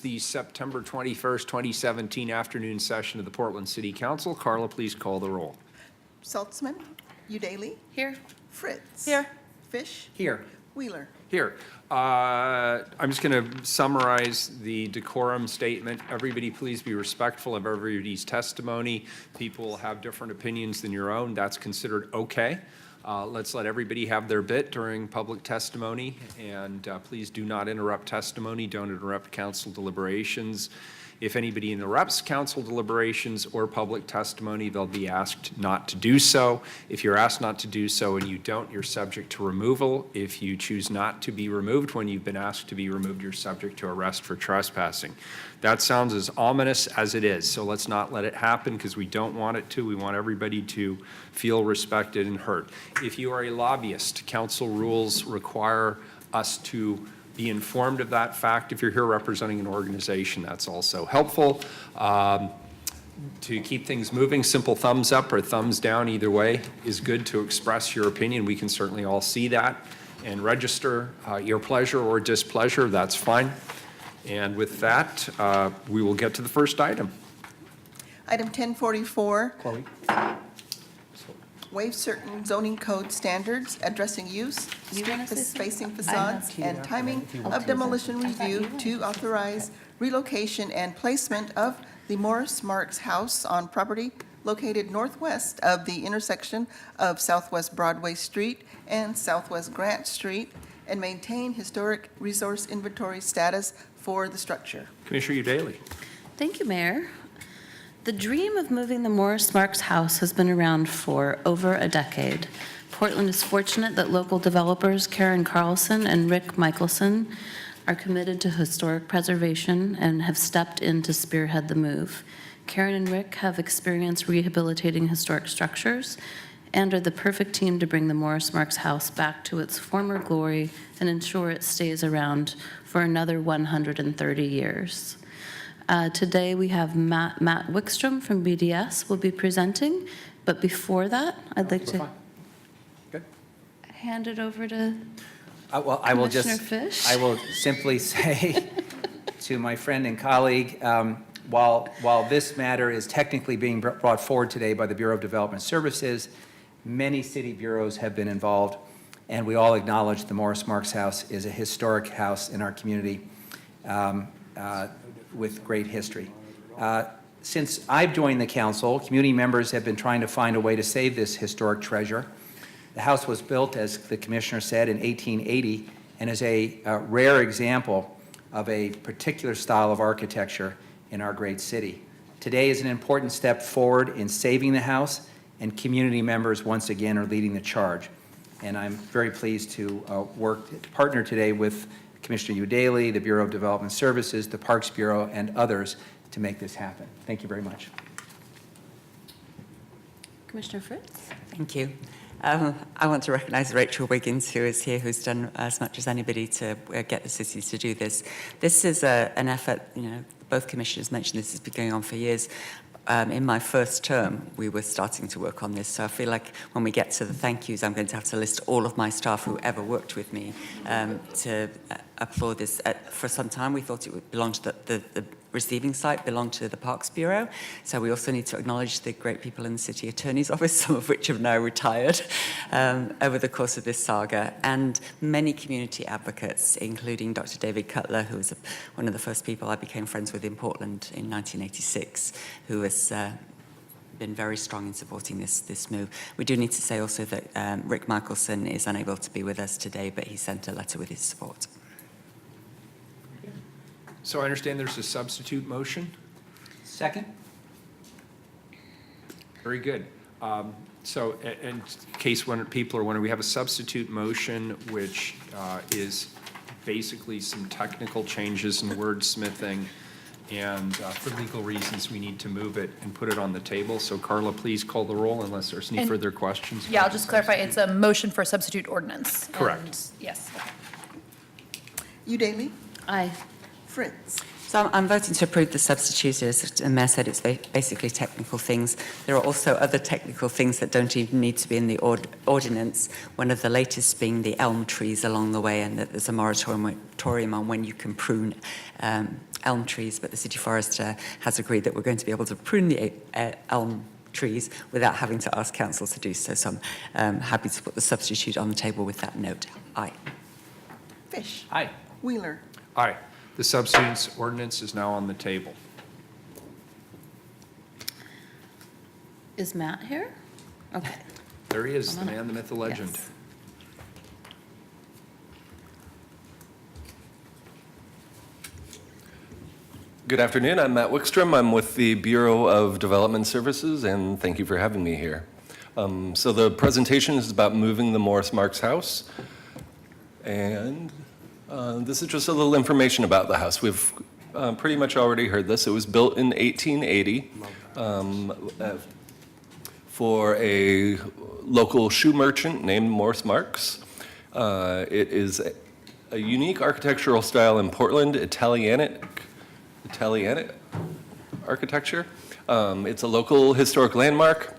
the September 21st, 2017 afternoon session of the Portland City Council. Carla, please call the roll. Saltzman, Udaly, Here. Fritz. Here. Fish, Here. Wheeler. Here. I'm just going to summarize the decorum statement. Everybody please be respectful of everybody's testimony. People have different opinions than your own. That's considered okay. Let's let everybody have their bit during public testimony, and please do not interrupt testimony. Don't interrupt council deliberations. If anybody interrupts council deliberations or public testimony, they'll be asked not to do so. If you're asked not to do so and you don't, you're subject to removal. If you choose not to be removed when you've been asked to be removed, you're subject to arrest for trespassing. That sounds as ominous as it is, so let's not let it happen because we don't want it to. We want everybody to feel respected and heard. If you are a lobbyist, council rules require us to be informed of that fact. If you're here representing an organization, that's also helpful. To keep things moving, simple thumbs up or thumbs down, either way, is good to express your opinion. We can certainly all see that and register your pleasure or displeasure. That's fine. And with that, we will get to the first item. Item 1044, Chloe? waive certain zoning code standards addressing use, You wanna street say facing something? facades, and timing of demolition review to authorize relocation and placement of the Morris Marks House on property located northwest of the intersection of Southwest Broadway Street and Southwest Grant Street, and maintain historic resource inventory status for the structure. Commissioner Udaly. Thank you, Mayor. The dream of moving the Morris Marks House has been around for over a decade. Portland is fortunate that local developers Karen Carlson and Rick Michelson are committed to historic preservation and have stepped in to spearhead the move. Karen and Rick have experience rehabilitating historic structures and are the perfect team to bring the Morris Marks House back to its former glory and ensure it stays around for another 130 years. Today we have Matt Wickstrom from BDS will be presenting, but before that, I'd like to Good. hand it over to Well, I will just, Commissioner Fish. I will simply say to my friend and colleague, while this matter is technically being brought forward today by the Bureau of Development Services, many city bureaus have been involved, and we all acknowledge the Morris Marks House is a historic house in our community with great history. Since I've joined the council, community members have been trying to find a way to save this historic treasure. The house was built, as the commissioner said, in 1880 and is a rare example of a particular style of architecture in our great city. Today is an important step forward in saving the house, and community members once again are leading the charge. And I'm very pleased to partner today with Commissioner Udaly, the Bureau of Development Services, the Parks Bureau, and others to make this happen. Thank you very much. Commissioner Fritz. Thank you. I want to recognise Rachel Wiggins, who is here, who's done as much as anybody to get the city to do this. This is an effort, both commissioners mentioned this has been going on for years. In my first term, we were starting to work on this, so I feel like when we get to the thank yous, I'm going to have to list all of my staff who ever worked with me to applaud this. For some time, we thought it would belong to the receiving site, belonged to the Parks Bureau, so we also need to acknowledge the great people in the City Attorney's Office, some of which have now retired over the course of this saga, and many community advocates, including Dr. David Cutler, who was one of the first people I became friends with in Portland in 1986, who has been very strong in supporting this move. We do need to say also that Rick Michelson is unable to be with us today, but he sent a letter with his support. So I understand there's a substitute motion? Second? Very good. So in case when people are wondering, we have a substitute motion which is basically some technical changes in wordsmithing, and for legal reasons we need to move it and put it on the table. So Carla, please call the roll unless there's any further questions. Yeah, I'll just clarify, it's a motion for substitute ordinance. Correct. And yes. Udaly, Aye. Fritz. So I'm voting to approve the substitute. As the Mayor said, it's basically technical things. There are also other technical things that don't even need to be in the ordinance, one of the latest being the elm trees along the way, and that there's a moratorium on when you can prune elm trees, but the City Forester has agreed that we're going to be able to prune the elm trees without having to ask council to do so. So I'm happy to put the substitute on the table with that note. Aye. Fish. Aye. Wheeler. Aye. The substitutes ordinance is now on the table. Is Matt here? Okay. There he is, Come the on up. man, the myth, the legend. Yes. Good afternoon. I'm Matt Wickstrom. I'm with the Bureau of Development Services, and thank you for having me here. So the presentation is about moving the Morris Marks house, and this is just a little information about the house. We've pretty much already heard this. It was built in 1880 for a local shoe merchant named Morris Marks. It is a unique architectural style in Portland, Italianate architecture. It's a local historic landmark,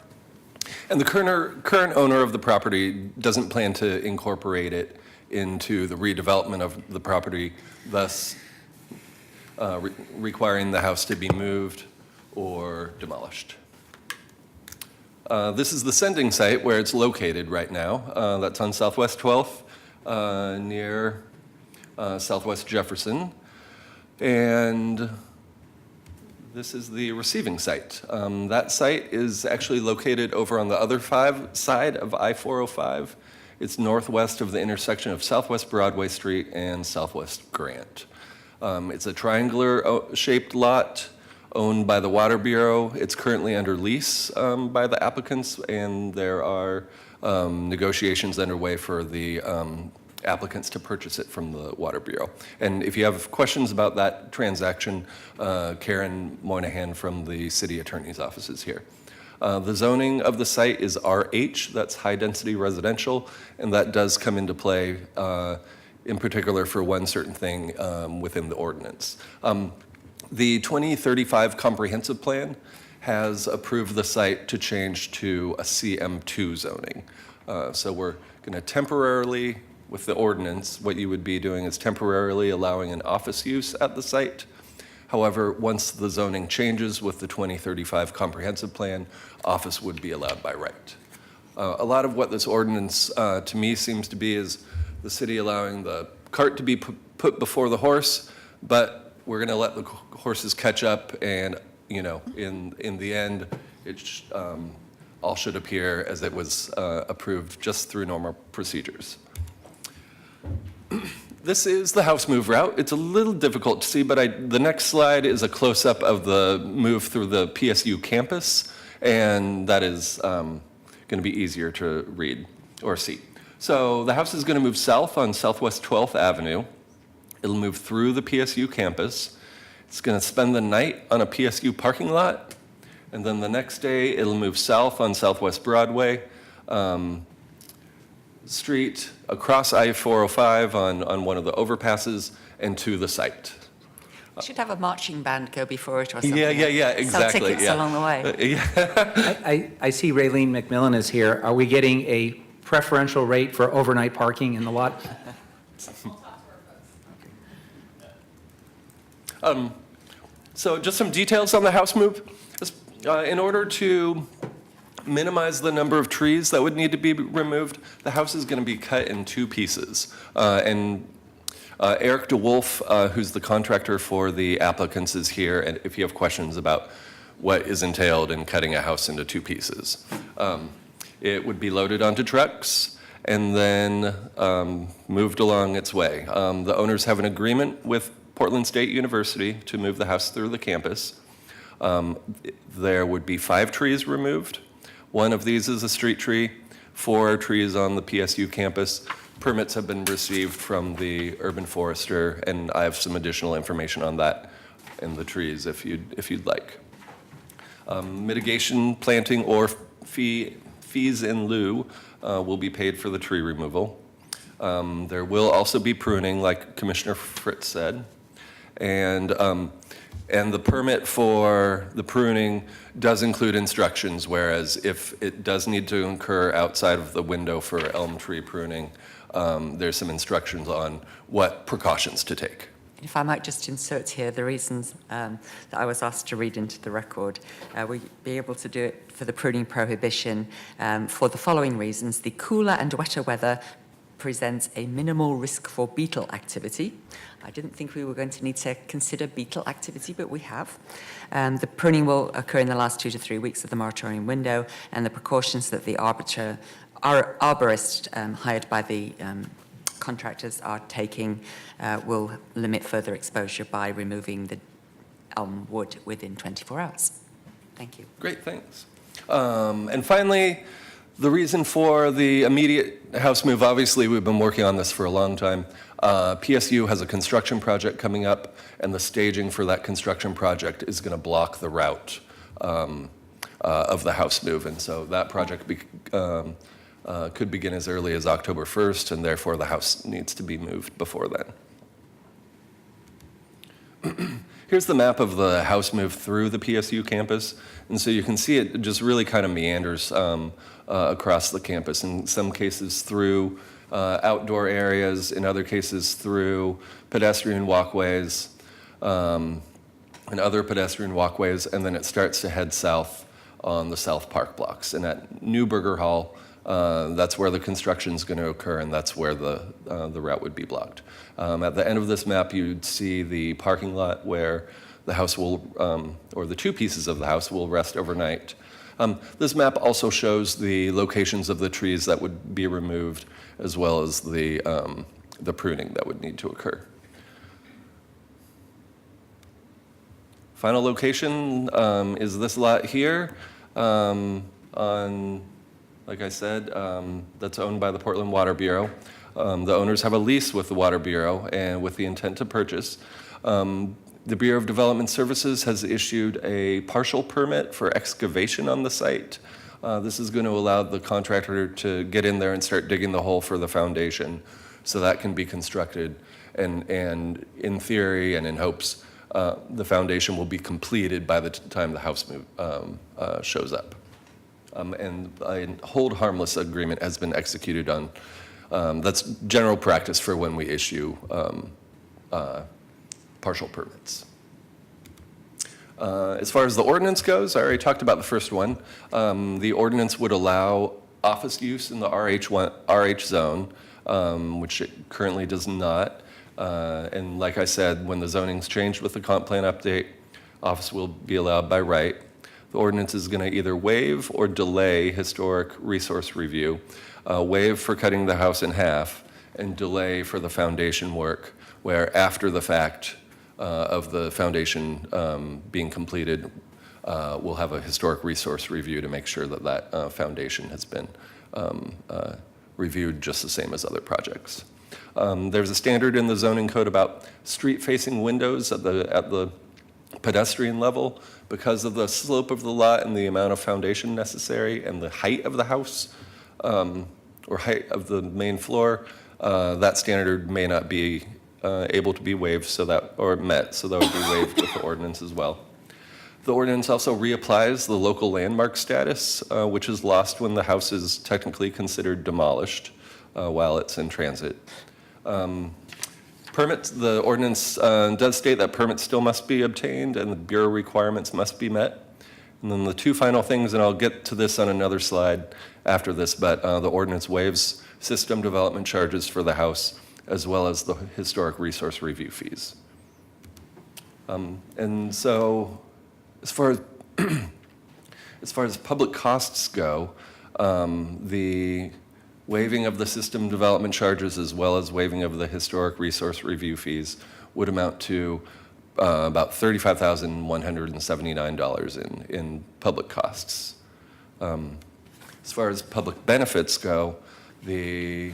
and the current owner of the property doesn't plan to incorporate it into the redevelopment of the property, thus requiring the house to be moved or demolished. This is the sending site where it's located right now. That's on Southwest 12th, near Southwest Jefferson. And this is the receiving site. That site is actually located over on the other side of I-405. It's northwest of the intersection of Southwest Broadway Street and Southwest Grant. It's a triangular shaped lot owned by the Water Bureau. It's currently under lease by the applicants, and there are negotiations underway for the applicants to purchase it from the Water Bureau. And if you have questions about that transaction, Karen Moynihan from the City Attorney's Office is here. The zoning of the site is RH, that's high density residential, and that does come into play in particular for one certain thing within the ordinance. The 2035 comprehensive plan has approved the site to change to a CM2 zoning. So we're going to temporarily, with the ordinance, what you would be doing is temporarily allowing an office use at the site. However, once the zoning changes with the 2035 comprehensive plan, office would be allowed by right. A lot of what this ordinance to me seems to be is the city allowing the cart to be put before the horse, but we're going to let the horses catch up, and in the end, it all should appear as it was approved just through normal procedures. This is the house move route. It's a little difficult to see, but the next slide is a close-up of the move through the PSU campus, and that is going to be easier to read or see. So the house is going to move south on Southwest 12th Avenue. It'll move through the PSU campus. It's going to spend the night on a PSU parking lot, and then the next day it'll move south on Southwest Broadway Street, across I-405 on one of the overpasses, and to the site. We should have a marching band go before it or something. Yeah, exactly. Sell tickets along the way. I see Raylene McMillan is here. Are we getting a preferential rate for overnight parking in the lot? So just some details on the house move. In order to minimize the number of trees that would need to be removed, the house is going to be cut in two pieces. And Eric DeWolf, who's the contractor for the applicants, is here, and if you have questions about what is entailed in cutting a house into two pieces. It would be loaded onto trucks and then moved along its way. The owners have an agreement with Portland State University to move the house through the campus. There would be 5 trees removed. One of these is a street tree, 4 trees on the PSU campus. Permits have been received from the urban forester, and I have some additional information on that and the trees if you'd like. Mitigation, planting, or fees in lieu will be paid for the tree removal. There will also be pruning, like Commissioner Fritz said. And the permit for the pruning does include instructions, whereas if it does need to occur outside of the window for elm tree pruning, there's some instructions on what precautions to take. If I might just insert here the reasons that I was asked to read into the record. We'd be able to do it for the pruning prohibition for the following reasons. The cooler and wetter weather presents a minimal risk for beetle activity. I didn't think we were going to need to consider beetle activity, but we have. The pruning will occur in the last 2 to 3 weeks of the moratorium window, and the precautions that the arborist hired by the contractors are taking will limit further exposure by removing the elm wood within 24 hours. Thank you. Great, thanks. And finally, the reason for the immediate house move, obviously, we've been working on this for a long time. PSU has a construction project coming up, and the staging for that construction project is going to block the route of the house move. And so that project could begin as early as October 1st, and therefore the house needs to be moved before then. Here's the map of the house move through the PSU campus. And so you can see it just really kind of meanders across the campus, in some cases through outdoor areas, in other cases through pedestrian walkways and other pedestrian walkways, and then it starts to head south on the South Park blocks. And at Newburger Hall, that's where the construction is going to occur, and that's where the route would be blocked. At the end of this map, you'd see the parking lot where the house will, or the 2 pieces of the house will rest overnight. This map also shows the locations of the trees that would be removed, as well as the pruning that would need to occur. Final location is this lot here on, like I said, that's owned by the Portland Water Bureau. The owners have a lease with the Water Bureau and with the intent to purchase. The Bureau of Development Services has issued a partial permit for excavation on the site. This is going to allow the contractor to get in there and start digging the hole for the foundation so that can be constructed. And in theory and in hopes, the foundation will be completed by the time the house move shows up. And a hold harmless agreement has been executed on. That's general practice for when we issue partial permits. As far as the ordinance goes, I already talked about the first one. The ordinance would allow office use in the RH zone, which it currently does not. And like I said, when the zoning's changed with the comp plan update, office will be allowed by right. The ordinance is going to either waive or delay historic resource review, waive for cutting the house in half, and delay for the foundation work, where after the fact of the foundation being completed, we'll have a historic resource review to make sure that that foundation has been reviewed just the same as other projects. There's a standard in the zoning code about street-facing windows at the pedestrian level. Because of the slope of the lot and the amount of foundation necessary and the height of the house or height of the main floor, that standard may not be able to be waived or met, so that would be waived with the ordinance as well. The ordinance also reapplies the local landmark status, which is lost when the house is technically considered demolished while it's in transit. Permits, the ordinance does state that permits still must be obtained and the Bureau requirements must be met. And then the 2 final things, and I'll get to this on another slide after this, but the ordinance waives system development charges for the house as well as the historic resource review fees. And so as far as public costs go, the waiving of the system development charges as well as waiving of the historic resource review fees would amount to about $35,179 in public costs. As far as public benefits go, the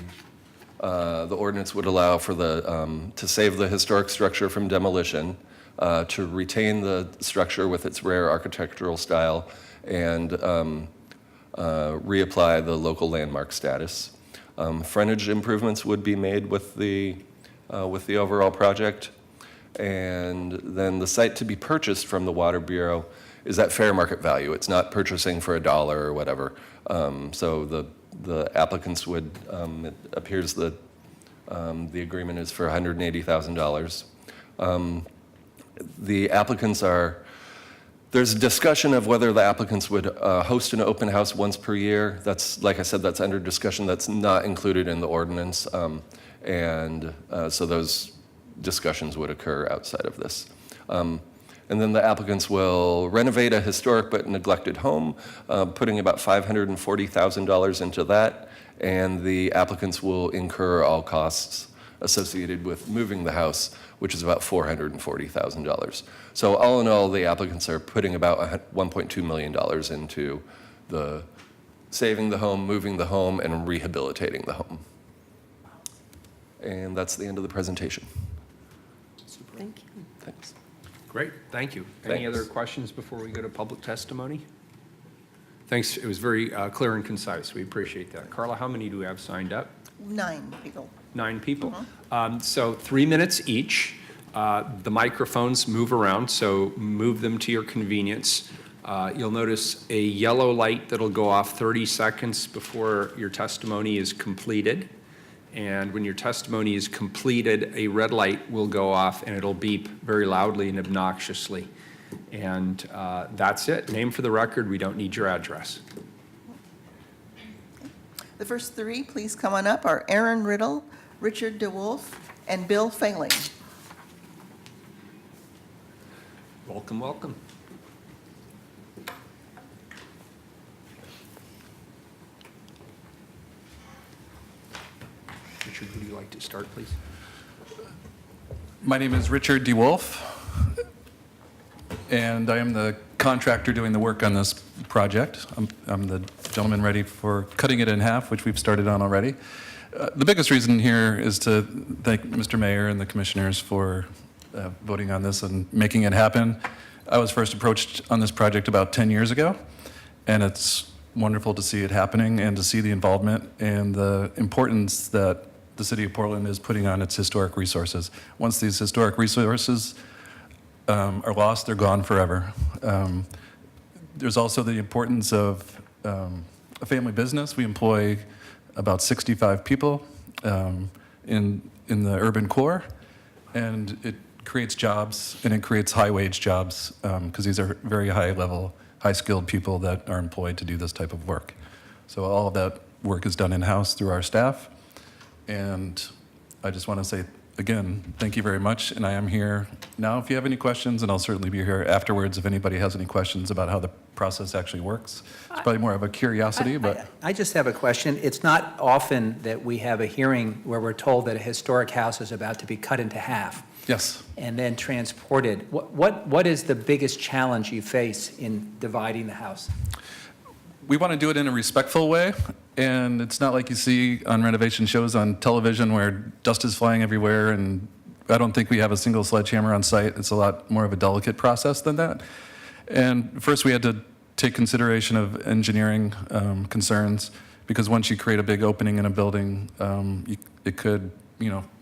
ordinance would allow for to save the historic structure from demolition, to retain the structure with its rare architectural style, and reapply the local landmark status. Frontage improvements would be made with the overall project, And then the site to be purchased from the Water Bureau is at fair market value. It's not purchasing for $1 or whatever. So the applicants would, it appears that the agreement is for $180,000. The applicants are, there's discussion of whether the applicants would host an open house once per year. That's, like I said, that's under discussion. That's not included in the ordinance. So those discussions would occur outside of this. And then the applicants will renovate a historic but neglected home, putting about $540,000 into that. And the applicants will incur all costs associated with moving the house, which is about $440,000. So all in all, the applicants are putting about $1.2 million into the saving the home, moving the home, and rehabilitating the home. And that's the end of the presentation. Thank you. Thanks. Great, thank you. Any Thanks. other questions before we go to public testimony? Thanks, it was very clear and concise. We appreciate that. Carla, how many do we have signed up? 9 people. 9 people. So 3 minutes each. The microphones move around, so move them to your convenience. You'll notice a yellow light that'll go off 30 seconds before your testimony is completed. And when your testimony is completed, a red light will go off and it'll beep very loudly and obnoxiously. And that's it. Name for the record. We don't need your address. The first 3, please come on up, are Aaron Riddle, Richard DeWolf, and Bill Failing. Welcome, welcome. Richard, would you like to start, please? My name is Richard DeWolf, and I am the contractor doing the work on this project. I'm the gentleman ready for cutting it in half, which we've started on already. The biggest reason here is to thank Mr. Mayor and the commissioners for voting on this and making it happen. I was first approached on this project about 10 years ago, and it's wonderful to see it happening and to see the involvement and the importance that the city of Portland is putting on its historic resources. Once these historic resources are lost, they're gone forever. There's also the importance of a family business. We employ about 65 people in the urban core, and it creates jobs, and it creates high-wage jobs, because these are very high-level, high-skilled people that are employed to do this type of work. So all of that work is done in-house through our staff, and I just want to say, again, thank you very much, and I am here now if you have any questions, and I'll certainly be here afterwards if anybody has any questions about how the process actually works. It's probably more of a curiosity, but... I just have a question. It's not often that we have a hearing where we're told that a historic house is about to be cut into half Yes. and then transported. What is the biggest challenge you face in dividing the house? We want to do it in a respectful way, and it's not like you see on renovation shows on television where dust is flying everywhere, and I don't think we have a single sledgehammer on site. It's a lot more of a delicate process than that. And first we had to take consideration of engineering concerns, because once you create a big opening in a building, it could,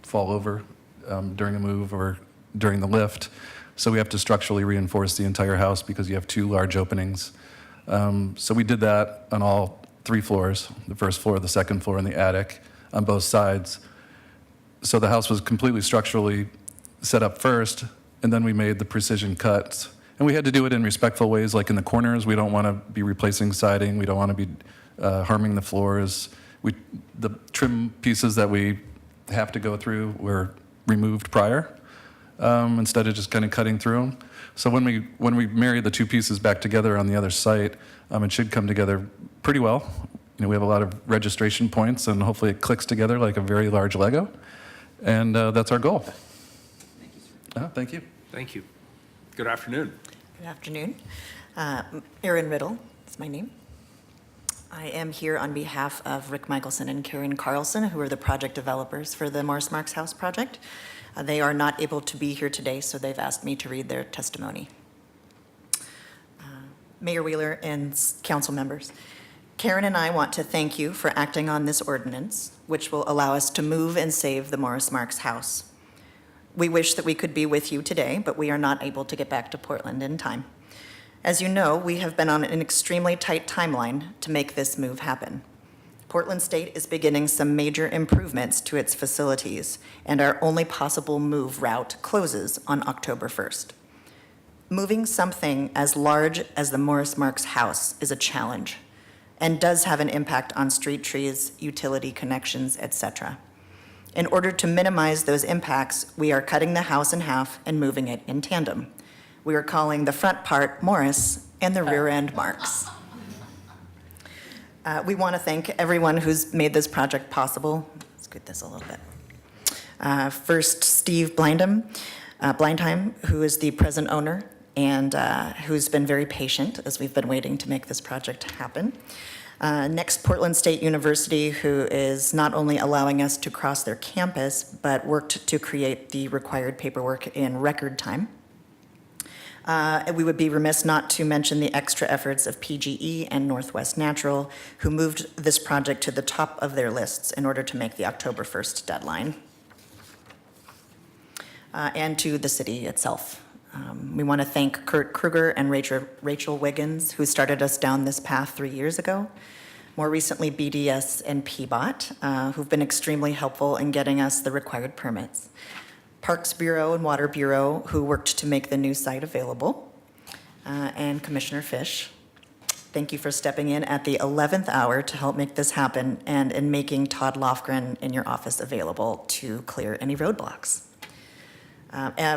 fall over during a move or during the lift. So we have to structurally reinforce the entire house because you have 2 large openings. So we did that on all 3 floors, the first floor, the second floor, and the attic on both sides. So the house was completely structurally set up first, and then we made the precision cuts. And we had to do it in respectful ways, like in the corners. We don't want to be replacing siding. We don't want to be harming the floors. The trim pieces that we have to go through were removed prior, instead of just kind of cutting through them. So when we marry the 2 pieces back together on the other site, it should come together pretty well. We have a lot of registration points, and hopefully it clicks together like a very large Lego. And that's our goal. Thank you, sir. Thank you. Thank you. Good afternoon. Good afternoon. Erin Riddle is my name. I am here on behalf of Rick Michelson and Karen Carlson, who are the project developers for the Morris Marks House project. They are not able to be here today, so they've asked me to read their testimony. Mayor Wheeler and council members, Karen and I want to thank you for acting on this ordinance, which will allow us to move and save the Morris Marks House. We wish that we could be with you today, but we are not able to get back to Portland in time. As you know, we have been on an extremely tight timeline to make this move happen. Portland State is beginning some major improvements to its facilities, and our only possible move route closes on October 1st. Moving something as large as the Morris Marks house is a challenge and does have an impact on street trees, utility connections, etc. In order to minimize those impacts, we are cutting the house in half and moving it in tandem. We are calling the front part Morris and the rear end Marks. We want to thank everyone who's made this project possible. Let's scoot this a little bit. First, Steve Blindheim, who is the present owner and who's been very patient as we've been waiting to make this project happen. Next, Portland State University, who is not only allowing us to cross their campus, but worked to create the required paperwork in record time. We would be remiss not to mention the extra efforts of PGE and Northwest Natural, who moved this project to the top of their lists in order to make the October 1st deadline. And to the city itself. We want to thank Kurt Kruger and Rachel Wiggins, who started us down this path 3 years ago. More recently, BDS and PBOT, who've been extremely helpful in getting us the required permits. Parks Bureau and Water Bureau, who worked to make the new site available. And Commissioner Fish, thank you for stepping in at the 11th hour to help make this happen and in making Todd Lofgren in your office available to clear any roadblocks.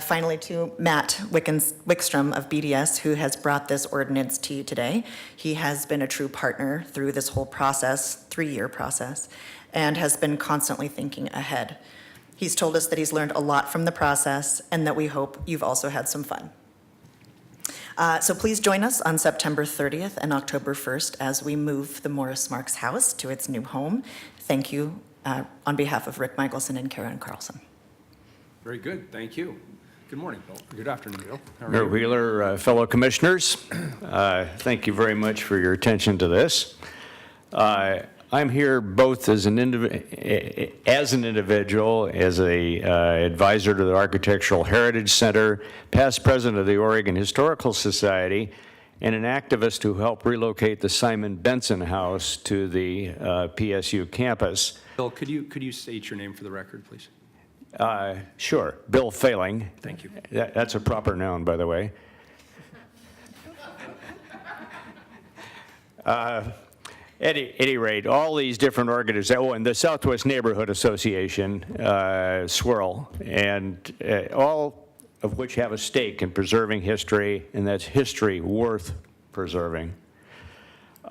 Finally, to Matt Wickstrom of BDS, who has brought this ordinance to you today. He has been a true partner through this whole process, 3-year process, and has been constantly thinking ahead. He's told us that he's learned a lot from the process and that we hope you've also had some fun. So please join us on September 30th and October 1st as we move the Morris Marks house to its new home. Thank you on behalf of Rick Michelson and Karen Carlson. Very good, thank you. Good morning, Bill. Good afternoon, Bill. How are Mayor you? Wheeler, fellow commissioners, thank you very much for your attention to this. I'm here both as an individual, as a advisor to the Architectural Heritage Center, past president of the Oregon Historical Society, and an activist who helped relocate the Simon Benson House to the PSU campus. Bill, could you state your name for the record, please? Sure, Bill Failing. Thank you. That's a proper noun, by the way. At any rate, all these different organizations, and the Southwest Neighborhood Association, SWIRL, and all of which have a stake in preserving history, and that's history worth preserving.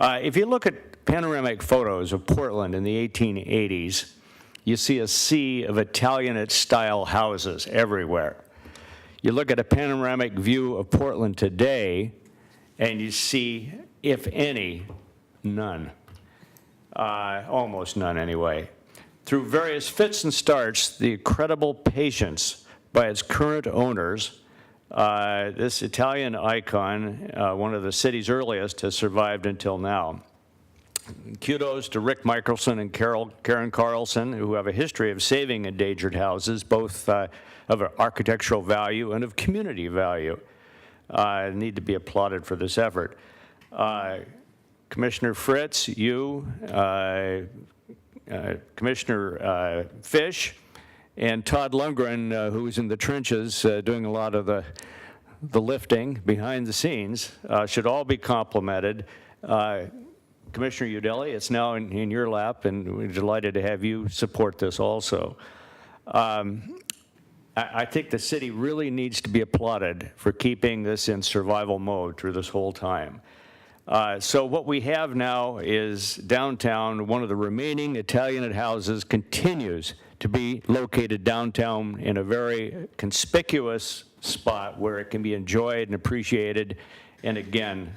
If you look at panoramic photos of Portland in the 1880s, you see a sea of Italianate-style houses everywhere. You look at a panoramic view of Portland today, and you see, if any, none. Almost none, anyway. Through various fits and starts, the incredible patience by its current owners, this Italian icon, one of the city's earliest, has survived until now. Kudos to Rick Michelson and Karen Carlson, who have a history of saving endangered houses, both of architectural value and of community value. Need to be applauded for this effort. Commissioner Fritz, you, Commissioner Fish, and Todd Lundgren, who's in the trenches doing a lot of the lifting behind the scenes, should all be complimented. Commissioner Udelli, it's now in your lap, and we're delighted to have you support this also. I think the city really needs to be applauded for keeping this in survival mode through this whole time. So what we have now is downtown, one of the remaining Italianate houses continues to be located downtown in a very conspicuous spot where it can be enjoyed and appreciated. And again,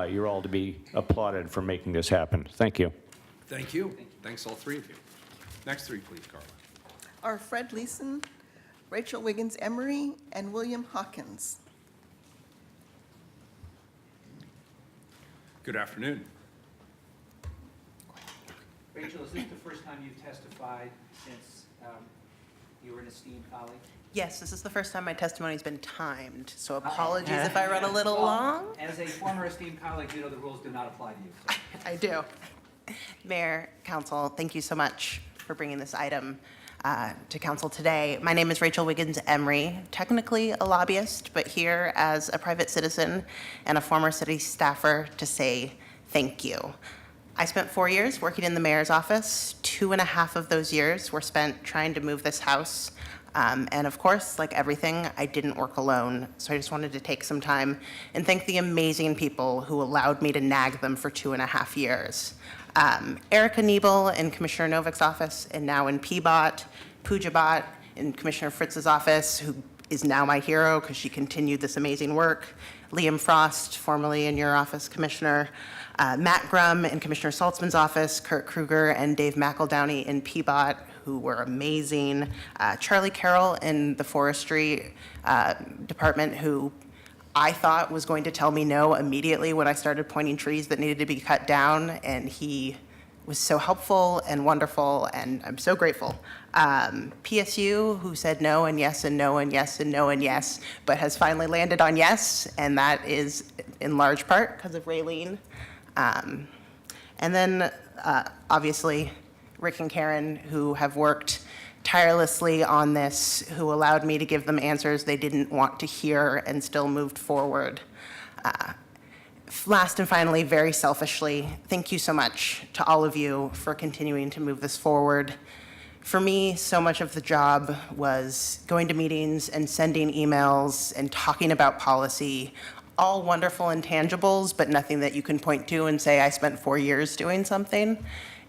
you're all to be applauded for making this happen. Thank you. Thank you. Thanks, all three of you. Next three, please, Carla. Are Fred Leeson, Rachel Wiggins Emery, and William Hawkins. Good afternoon. Rachel, is this the first time you've testified since You were an esteemed colleague. Yes, this is the first time my testimony's been timed, so apologies if I run a little long. As a former esteemed colleague, you know the rules do not apply to you. So. I do. Mayor, council, thank you so much for bringing this item to council today. My name is Rachel Wiggins Emery, technically a lobbyist, but here as a private citizen and a former city staffer to say thank you. I spent 4 years working in the mayor's office. 2.5 of those years were spent trying to move this house. And of course, like everything, I didn't work alone. So I just wanted to take some time and thank the amazing people who allowed me to nag them for 2.5 years. Erica Niebel in Commissioner Novik's office and now in PBOT, Pooja Bhatt in Commissioner Fritz's office, who is now my hero because she continued this amazing work. Liam Frost, formerly in your office, Commissioner. Matt Grum in Commissioner Saltzman's office, Kurt Kruger and Dave McEldowney in PBOT, who were amazing. Charlie Carroll in the forestry department, who I thought was going to tell me no immediately when I started pointing trees that needed to be cut down, and he was so helpful and wonderful, and I'm so grateful. PSU, who said no and yes and no and yes and no and yes, but has finally landed on yes, and that is in large part because of Raylene. And then, obviously, Rick and Karen, who have worked tirelessly on this, who allowed me to give them answers they didn't want to hear and still moved forward. Last and finally, very selfishly, thank you so much to all of you for continuing to move this forward. For me, so much of the job was going to meetings and sending emails and talking about policy, all wonderful intangibles, but nothing that you can point to and say, I spent 4 years doing something.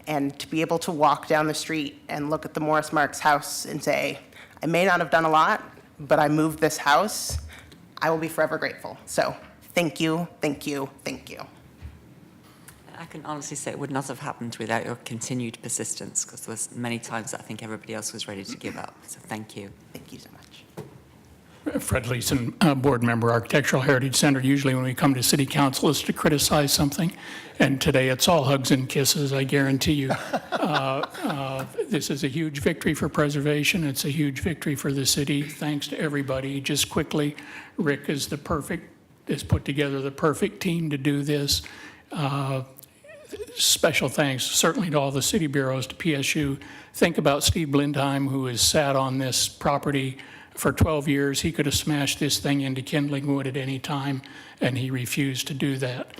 And to be able to walk down the street and look at the Morris Marks house and say, I may not have done a lot, but I moved this house, I will be forever grateful. So thank you, thank you, thank you. I can honestly say it would not have happened without your continued persistence, because there was many times that I think everybody else was ready to give up. So thank you. Thank you so much. Fred Leeson, board member, Architectural Heritage Center. Usually when we come to city council, it's to criticize something. And today it's all hugs and kisses, I guarantee you. This is a huge victory for preservation. It's a huge victory for the city. Thanks to everybody. Just quickly, Rick has put together the perfect team to do this. Special thanks certainly to all the city bureaus, to PSU. Think about Steve Blindheim, who has sat on this property for 12 years. He could have smashed this thing into kindling wood at any time, and he refused to do that.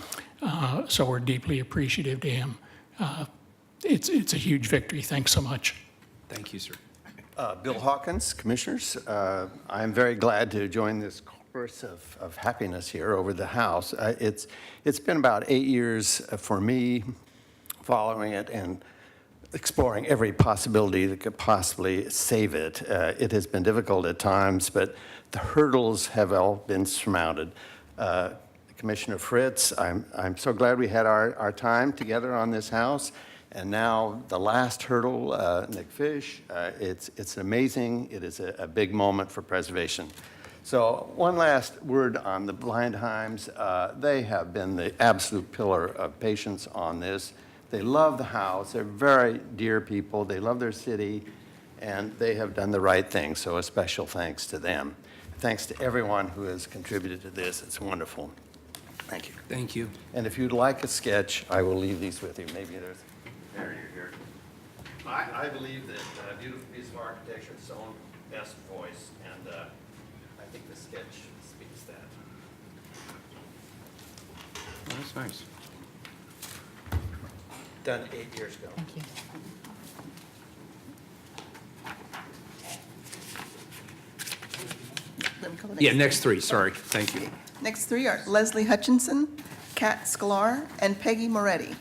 So we're deeply appreciative to him. It's a huge victory. Thanks so much. Thank you, sir. Bill Hawkins, Commissioners. I am very glad to join this chorus of happiness here over the House. It's been about 8 years for me following it and exploring every possibility that could possibly save it. It has been difficult at times, but the hurdles have all been surmounted. Commissioner Fritz, I'm so glad we had our time together on this house. And now the last hurdle, Nick Fish, it's amazing. It is a big moment for preservation. So one last word on the Blindheims. They have been the absolute pillar of patience on this. They love the house. They're very dear people. They love their city, and they have done the right thing. So a special thanks to them. Thanks to everyone who has contributed to this. It's wonderful. Thank you. Thank you. And if you'd like a sketch, I will leave these with you. Maybe there's an area here. I believe that a beautiful piece of architecture, its own best voice, and I think the sketch speaks that. Oh, that's nice. Done 8 years ago. Thank you. Let me call the next Yeah, next three, sorry. Thank you. Next three are Leslie Hutchinson, Kat Sklar, and Peggy Moretti.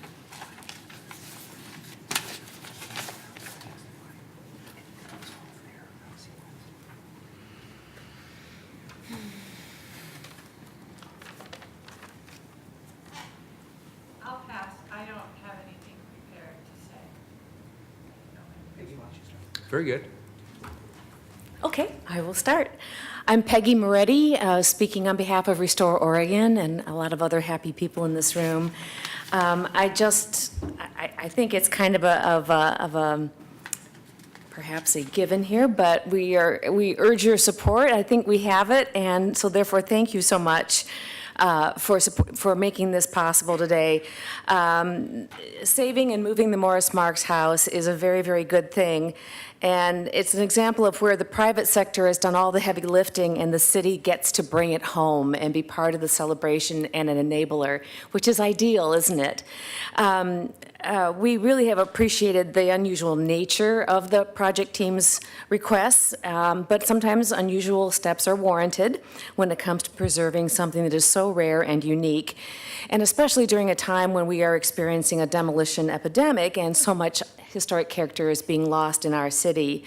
I'll pass. I don't have anything prepared to say. Very good. Okay, I will start. I'm Peggy Moretti, speaking on behalf of Restore Oregon and a lot of other happy people in this room. I think it's kind of a perhaps a given here, but we urge your support. I think we have it, and so therefore, thank you so much for making this possible today. Saving and moving the Morris Marks House is a very, very good thing. And it's an example of where the private sector has done all the heavy lifting and the city gets to bring it home and be part of the celebration and an enabler, which is ideal, isn't it? We really have appreciated the unusual nature of the project team's requests, but sometimes unusual steps are warranted when it comes to preserving something that is so rare and unique, and especially during a time when we are experiencing a demolition epidemic and so much historic character is being lost in our city.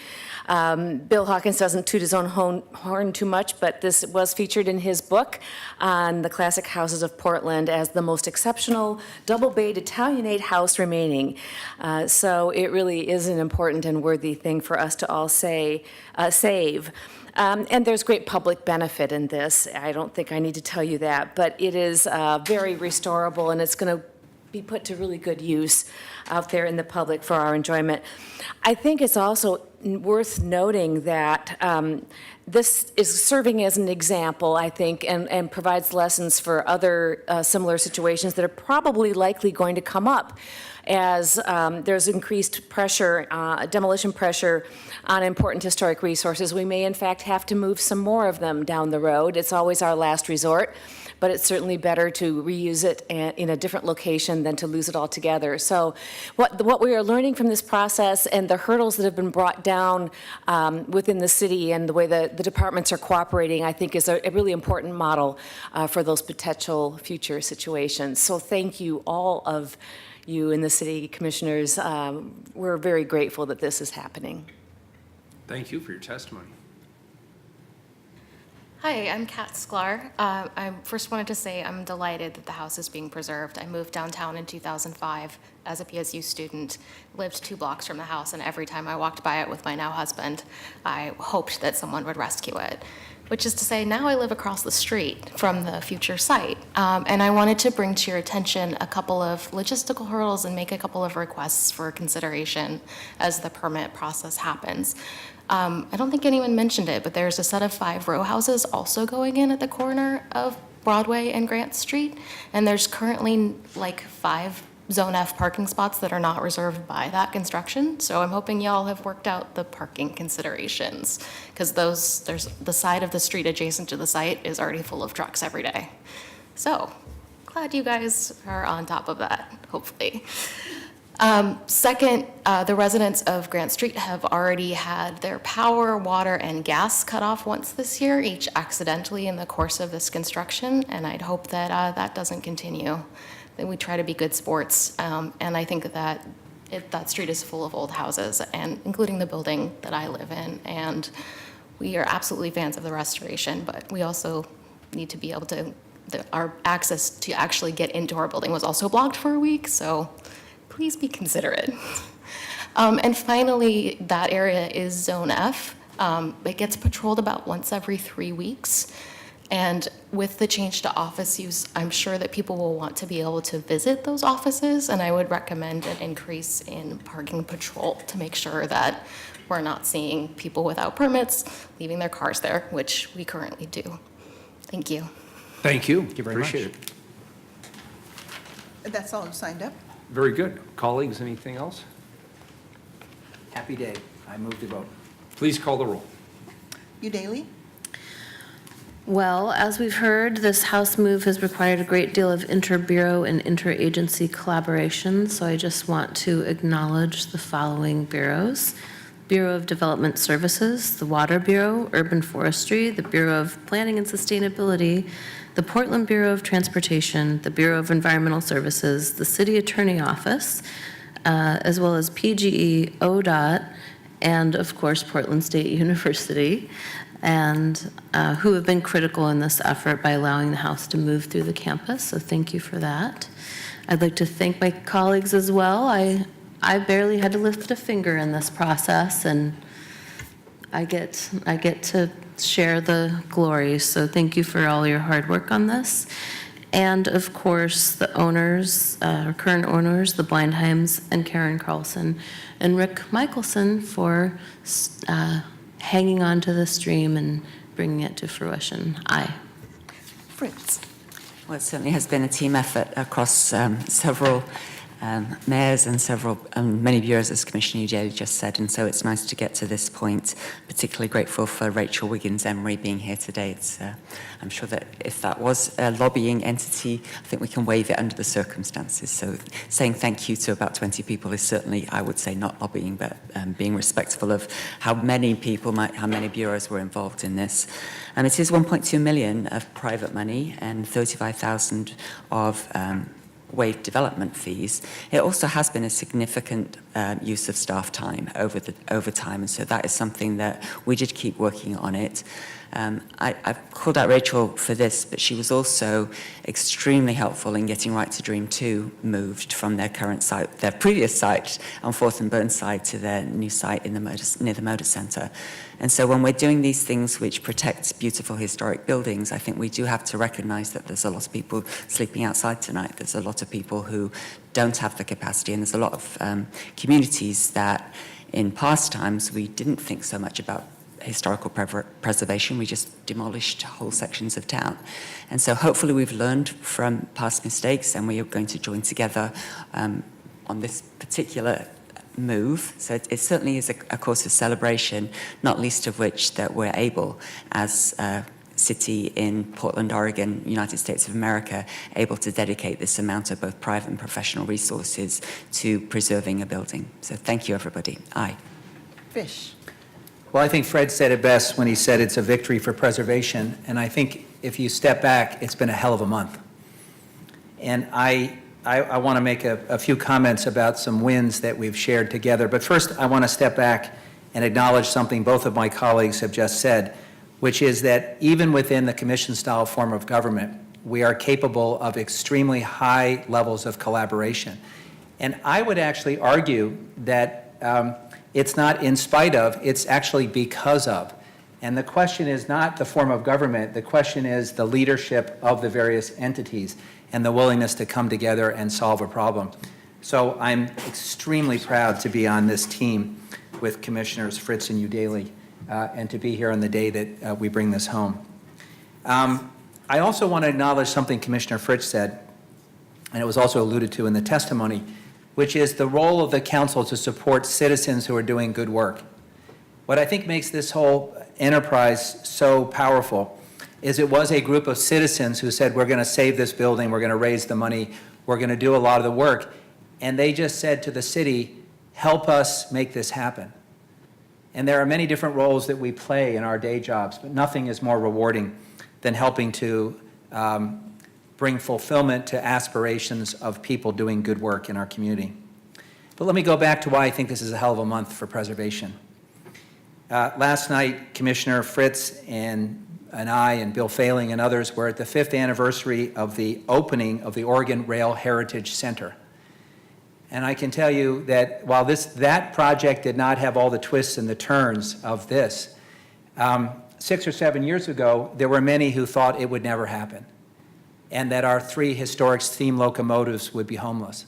Bill Hawkins doesn't toot his own horn too much, but this was featured in his book on the classic houses of Portland as the most exceptional double-bayed Italianate house remaining. So it really is an important and worthy thing for us to all save. And there's great public benefit in this. I don't think I need to tell you that, but it is very restorable, and it's going to be put to really good use out there in the public for our enjoyment. I think it's also worth noting that this is serving as an example, I think, and provides lessons for other similar situations that are probably likely going to come up as there's increased pressure, demolition pressure on important historic resources. We may, in fact, have to move some more of them down the road. It's always our last resort, but it's certainly better to reuse it in a different location than to lose it altogether. So what we are learning from this process and the hurdles that have been brought down within the city and the way the departments are cooperating, I think is a really important model for those potential future situations. So thank you, all of you and the city commissioners. We're very grateful that this is happening. Thank you for your testimony. Hi, I'm Kat Sklar. I first wanted to say I'm delighted that the house is being preserved. I moved downtown in 2005 as a PSU student, lived 2 blocks from the house, and every time I walked by it with my now husband, I hoped that someone would rescue it. Which is to say, now I live across the street from the future site. And I wanted to bring to your attention a couple of logistical hurdles and make a couple of requests for consideration as the permit process happens. I don't think anyone mentioned it, but there's a set of 5 row houses also going in at the corner of Broadway and Grant Street. And there's currently like 5 Zone F parking spots that are not reserved by that construction. So I'm hoping y'all have worked out the parking considerations, because there's the side of the street adjacent to the site is already full of trucks every day. So glad you guys are on top of that, hopefully. Second, the residents of Grant Street have already had their power, water, and gas cut off once this year, each accidentally in the course of this construction, and I'd hope that that doesn't continue. That we try to be good sports, and I think that that street is full of old houses, and including the building that I live in, and we are absolutely fans of the restoration, but we also need to be able to, our access to actually get into our building was also blocked for a week, so please be considerate. And finally, that area is Zone F. It gets patrolled about once every 3 weeks. And with the change to office use, I'm sure that people will want to be able to visit those offices, and I would recommend an increase in parking patrol to make sure that we're not seeing people without permits leaving their cars there, which we currently do. Thank you. Thank you. you very much. Appreciate it. That's all who signed up. Very good. Colleagues, anything else? Happy day. I move to vote. Please call the roll. Udaly? Well, as we've heard, this house move has required a great deal of inter-bureau and interagency collaboration, so I just want to acknowledge the following bureaus: Bureau of Development Services, the Water Bureau, Urban Forestry, the Bureau of Planning and Sustainability, the Portland Bureau of Transportation, the Bureau of Environmental Services, the City Attorney Office, as well as PGE, ODOT, and of course, Portland State University, and who have been critical in this effort by allowing the house to move through the campus, so thank you for that. I'd like to thank my colleagues as well. I barely had to lift a finger in this process, and I get to share the glory, so thank you for all your hard work on this. And of course, the owners, current owners, the Blindheims and Karen Carlson, and Rick Michelson for hanging on to this dream and bringing it to fruition. Aye. Fritz. Well, it certainly has been a team effort across several mayors and many bureaus, as Commissioner Udeli just said, and so it's nice to get to this point. Particularly grateful for Rachel Wiggins Emery being here today. I'm sure that if that was a lobbying entity, I think we can waive it under the circumstances. So saying thank you to about 20 people is certainly, I would say, not lobbying, but being respectful of how many people, how many bureaus were involved in this. And it is 1.2 million of private money and 35,000 of waived development fees. It also has been a significant use of staff time over time, and so that is something that we did keep working on it. I've called out Rachel for this, but she was also extremely helpful in getting Right to Dream 2 moved from their current site, their previous site on 4th and Burnside, to their new site in near the Motor Centre. And so when we're doing these things which protect beautiful historic buildings, I think we do have to recognise that there's a lot of people sleeping outside tonight. There's a lot of people who don't have the capacity, and there's a lot of communities that in past times we didn't think so much about historical preservation. We just demolished whole sections of town. And so hopefully we've learned from past mistakes, and we are going to join together on this particular move. So it certainly is a cause of celebration, not least of which that we're able, as a city in Portland, Oregon, United States of America, able to dedicate this amount of both private and professional resources to preserving a building. So thank you, everybody. Aye. Fish. Well, I think Fred said it best when he said it's a victory for preservation. And I think if you step back, it's been a hell of a month. And I want to make a few comments about some wins that we've shared together. But first, I want to step back and acknowledge something both of my colleagues have just said, which is that even within the commission-style form of government, we are capable of extremely high levels of collaboration. And I would actually argue that it's not in spite of, it's actually because of. And the question is not the form of government, the question is the leadership of the various entities and the willingness to come together and solve a problem. So I'm extremely proud to be on this team with Commissioners Fritz and Udeli and to be here on the day that we bring this home. I also want to acknowledge something Commissioner Fritz said, and it was also alluded to in the testimony, which is the role of the council to support citizens who are doing good work. What I think makes this whole enterprise so powerful is it was a group of citizens who said, we're going to save this building, we're going to raise the money, we're going to do a lot of the work. And they just said to the city, help us make this happen. And there are many different roles that we play in our day jobs, but nothing is more rewarding than helping to bring fulfillment to aspirations of people doing good work in our community. But let me go back to why I think this is a hell of a month for preservation. Last night, Commissioner Fritz and I and Bill Failing and others were at the 5th anniversary of the opening of the Oregon Rail Heritage Center. And I can tell you that while that project did not have all the twists and the turns of this, 6 or 7 years ago, there were many who thought it would never happen, and that our 3 historic steam locomotives would be homeless.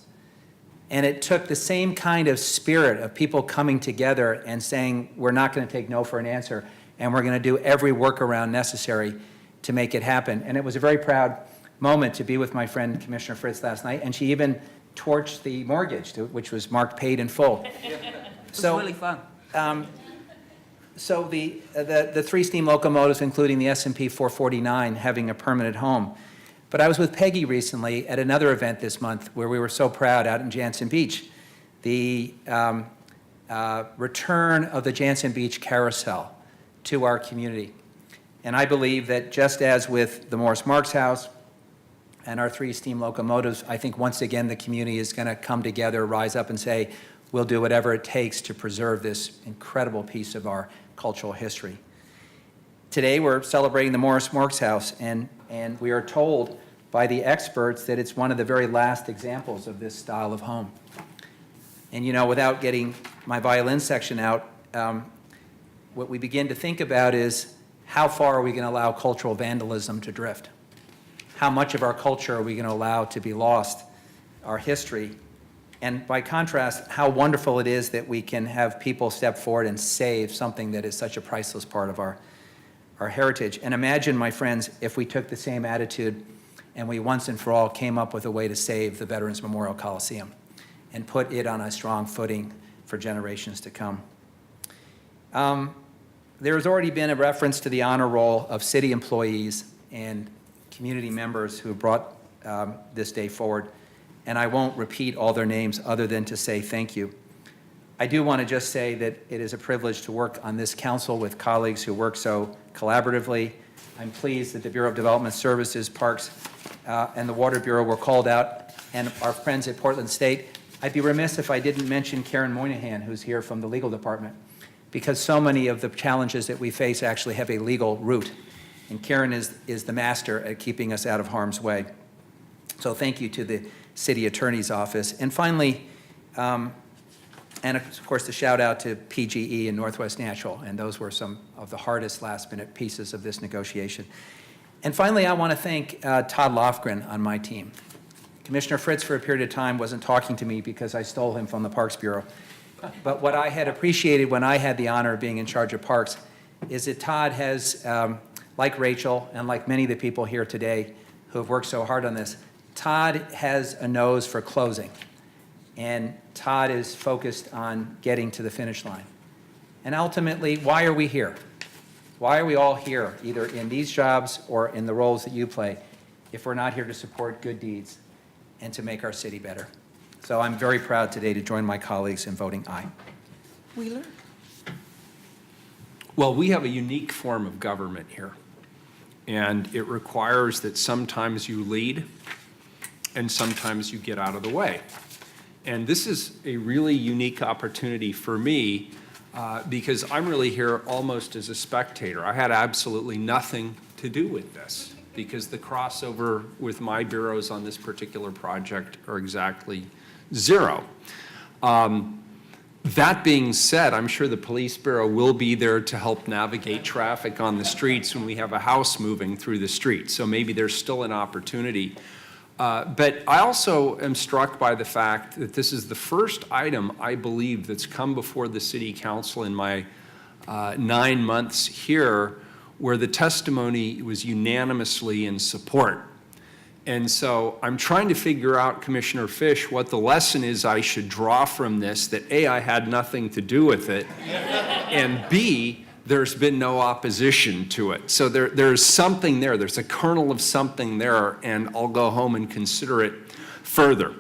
And it took the same kind of spirit of people coming together and saying, we're not going to take no for an answer, and we're going to do every workaround necessary to make it happen. And it was a very proud moment to be with my friend Commissioner Fritz last night, and she even torched the mortgage, which was marked paid in full. So really fun. So the 3 steam locomotives, including the S&P 449, having a permanent home. But I was with Peggy recently at another event this month where we were so proud out in Jansen Beach, the return of the Jansen Beach Carousel to our community. And I believe that just as with the Morris Marks House and our 3 steam locomotives, I think once again the community is going to come together, rise up and say, we'll do whatever it takes to preserve this incredible piece of our cultural history. Today we're celebrating the Morris Marks House, and we are told by the experts that it's one of the very last examples of this style of home. And you know, without getting my violin section out, what we begin to think about is how far are we going to allow cultural vandalism to drift? how much of our culture are we going to allow to be lost, our history? And by contrast, how wonderful it is that we can have people step forward and save something that is such a priceless part of our heritage. And imagine, my friends, if we took the same attitude and we once and for all came up with a way to save the Veterans Memorial Coliseum and put it on a strong footing for generations to come. There has already been a reference to the honor roll of city employees and community members who have brought this day forward, and I won't repeat all their names other than to say thank you. I do want to just say that it is a privilege to work on this council with colleagues who work so collaboratively. I'm pleased that the Bureau of Development Services, Parks, and the Water Bureau were called out, and our friends at Portland State. I'd be remiss if I didn't mention Karen Moynihan, who's here from the legal department, because so many of the challenges that we face actually have a legal root, and Karen is the master at keeping us out of harm's way. So thank you to the city attorney's office. And finally, and of course, the shout out to PGE and Northwest Natural, and those were some of the hardest last-minute pieces of this negotiation. And finally, I want to thank Todd Lofgren on my team. Commissioner Fritz, for a period of time, wasn't talking to me because I stole him from the Parks Bureau. But what I had appreciated when I had the honor of being in charge of Parks is that Todd has, like Rachel and like many of the people here today who have worked so hard on this, Todd has a nose for closing. And Todd is focused on getting to the finish line. And ultimately, why are we here? Why are we all here, either in these jobs or in the roles that you play, if we're not here to support good deeds and to make our city better? So I'm very proud today to join my colleagues in voting aye. Wheeler? Well, we have a unique form of government here, and it requires that sometimes you lead and sometimes you get out of the way. And this is a really unique opportunity for me because I'm really here almost as a spectator. I had absolutely nothing to do with this because the crossover with my bureaus on this particular project are exactly zero. That being said, I'm sure the police bureau will be there to help navigate traffic on the streets when we have a house moving through the street. So maybe there's still an opportunity. But I also am struck by the fact that this is the first item, I believe, that's come before the city council in my 9 months here where the testimony was unanimously in support. And so I'm trying to figure out, Commissioner Fish, what the lesson is I should draw from this, that A, I had nothing to do with it, and B, there's been no opposition to it. So there's something there. There's a kernel of something there, and I'll go home and consider it further.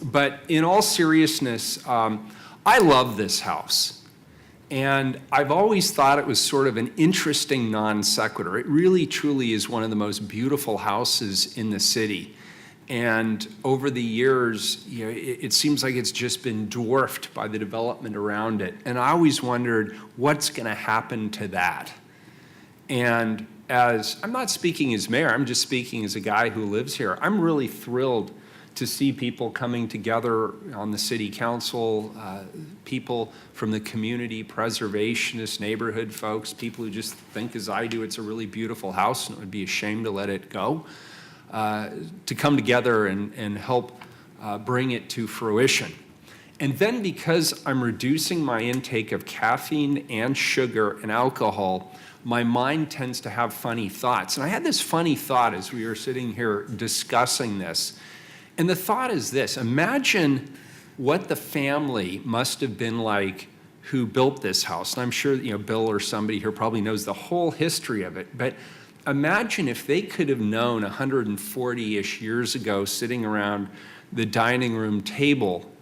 But in all seriousness, I love this house. And I've always thought it was sort of an interesting non sequitur. It really, truly is one of the most beautiful houses in the city. And over the years, you know, it seems like it's just been dwarfed by the development around it. And I always wondered, what's going to happen to that? And as, I'm not speaking as mayor, I'm just speaking as a guy who lives here. I'm really thrilled to see people coming together on the city council, people from the community, preservationist, neighborhood folks, people who just think as I do it's a really beautiful house and it would be a shame to let it go. To come together and help bring it to fruition. And then because I'm reducing my intake of caffeine and sugar and alcohol, my mind tends to have funny thoughts. And I had this funny thought as we were sitting here discussing this. And the thought is this: imagine what the family must have been like who built this house. And I'm sure, you know, Bill or somebody here probably knows the whole history of it. But imagine if they could have known 140-ish years ago, sitting around the dining room table,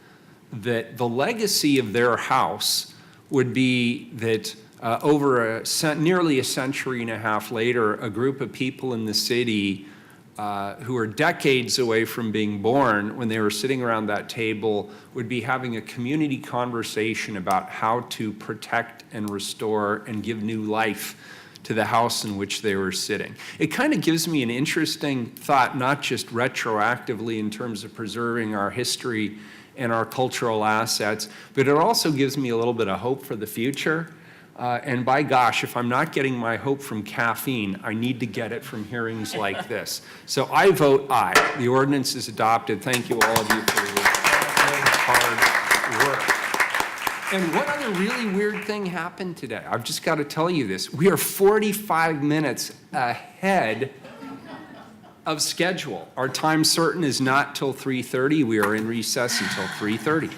that the legacy of their house would be that over nearly a century and a half later, a group of people in the city who are decades away from being born, when they were sitting around that table, would be having a community conversation about how to protect and restore and give new life to the house in which they were sitting. It kind of gives me an interesting thought, not just retroactively in terms of preserving our history and our cultural assets, but it also gives me a little bit of hope for the future. And by gosh, if I'm not getting my hope from caffeine, I need to get it from hearings like this. So I vote aye. The ordinance is adopted. Thank you, all of you, for your hard work. And what other really weird thing happened today? I've just got to tell you this. We are 45 minutes ahead of schedule. Our time certain is not till 3:30. We are in recess until 3:30.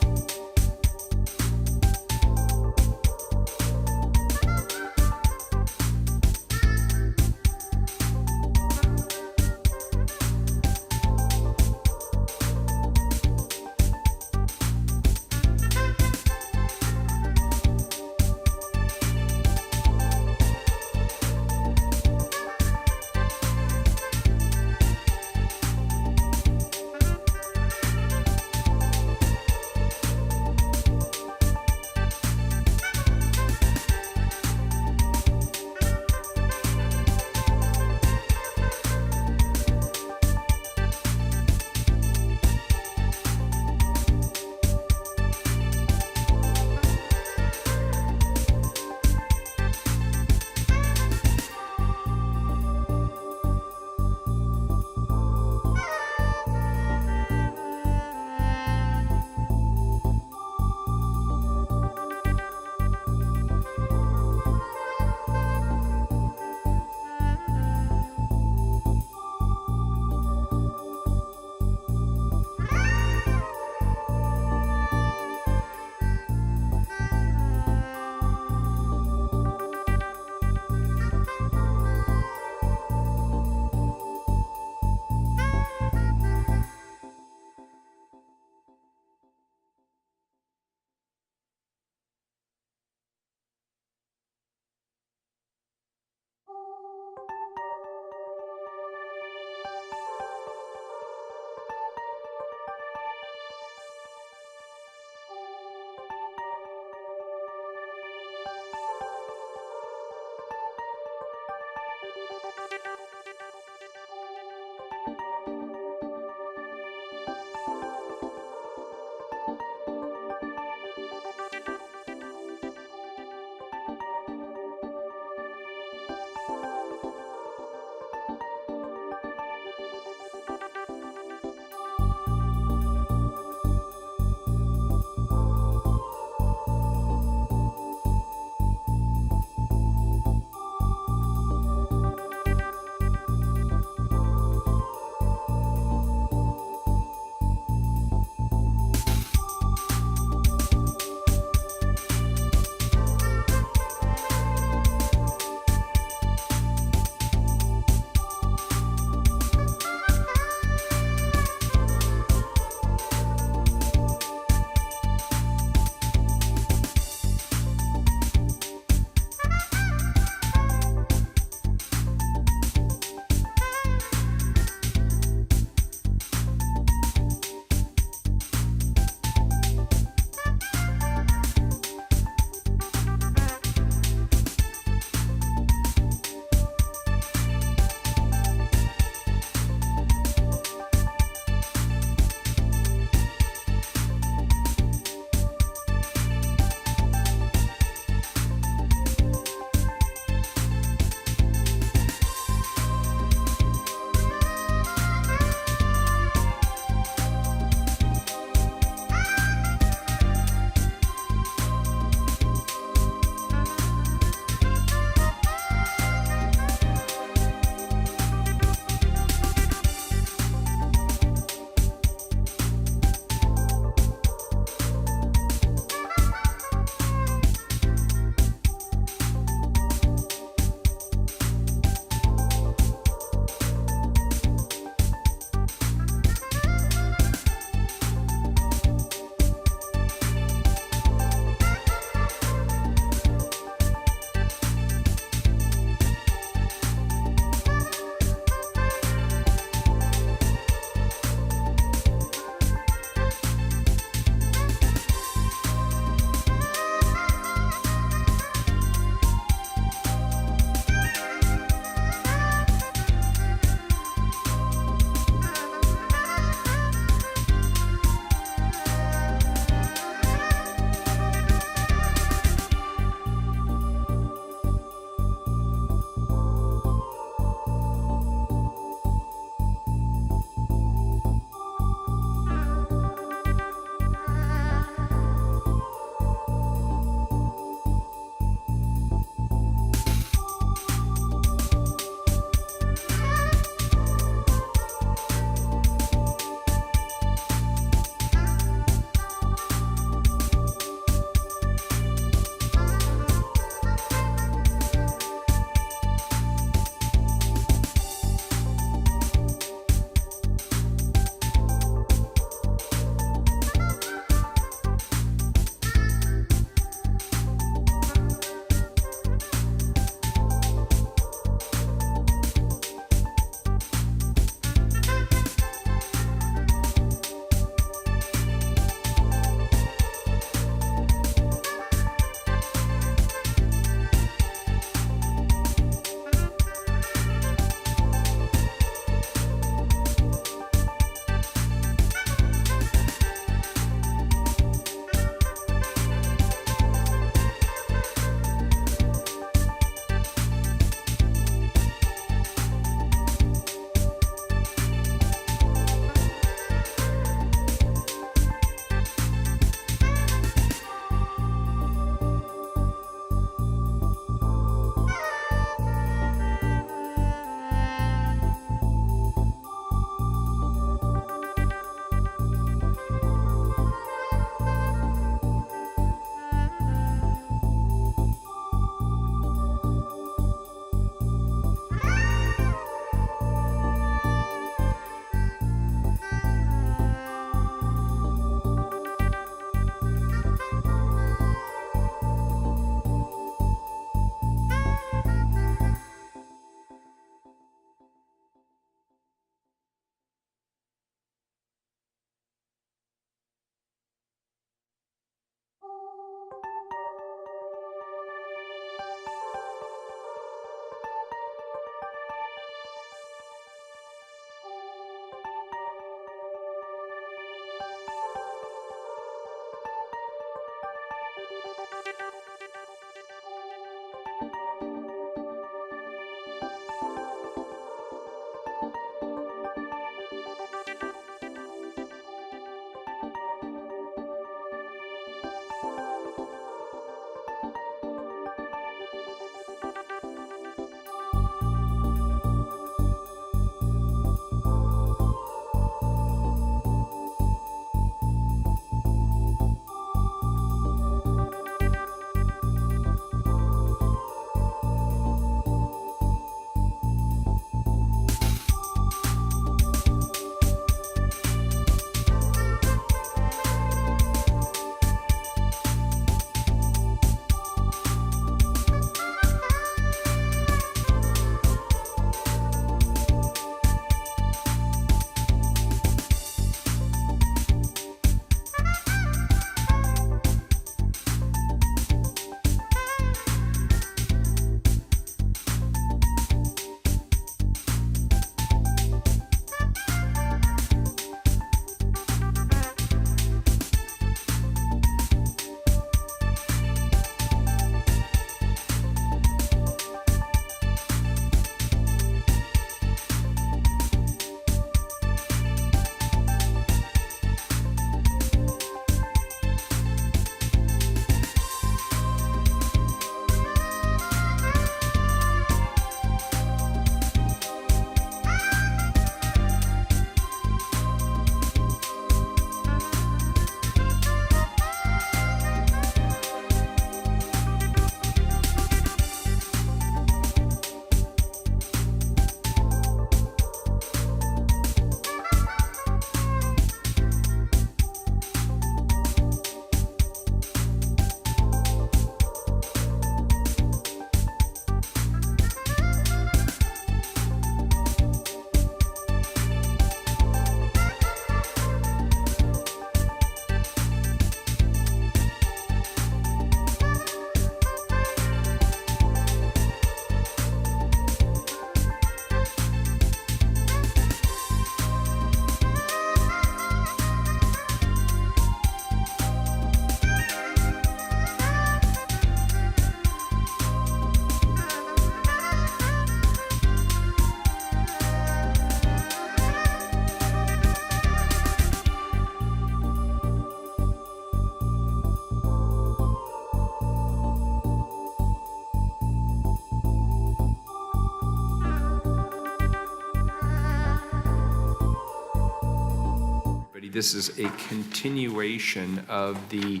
This is a continuation of the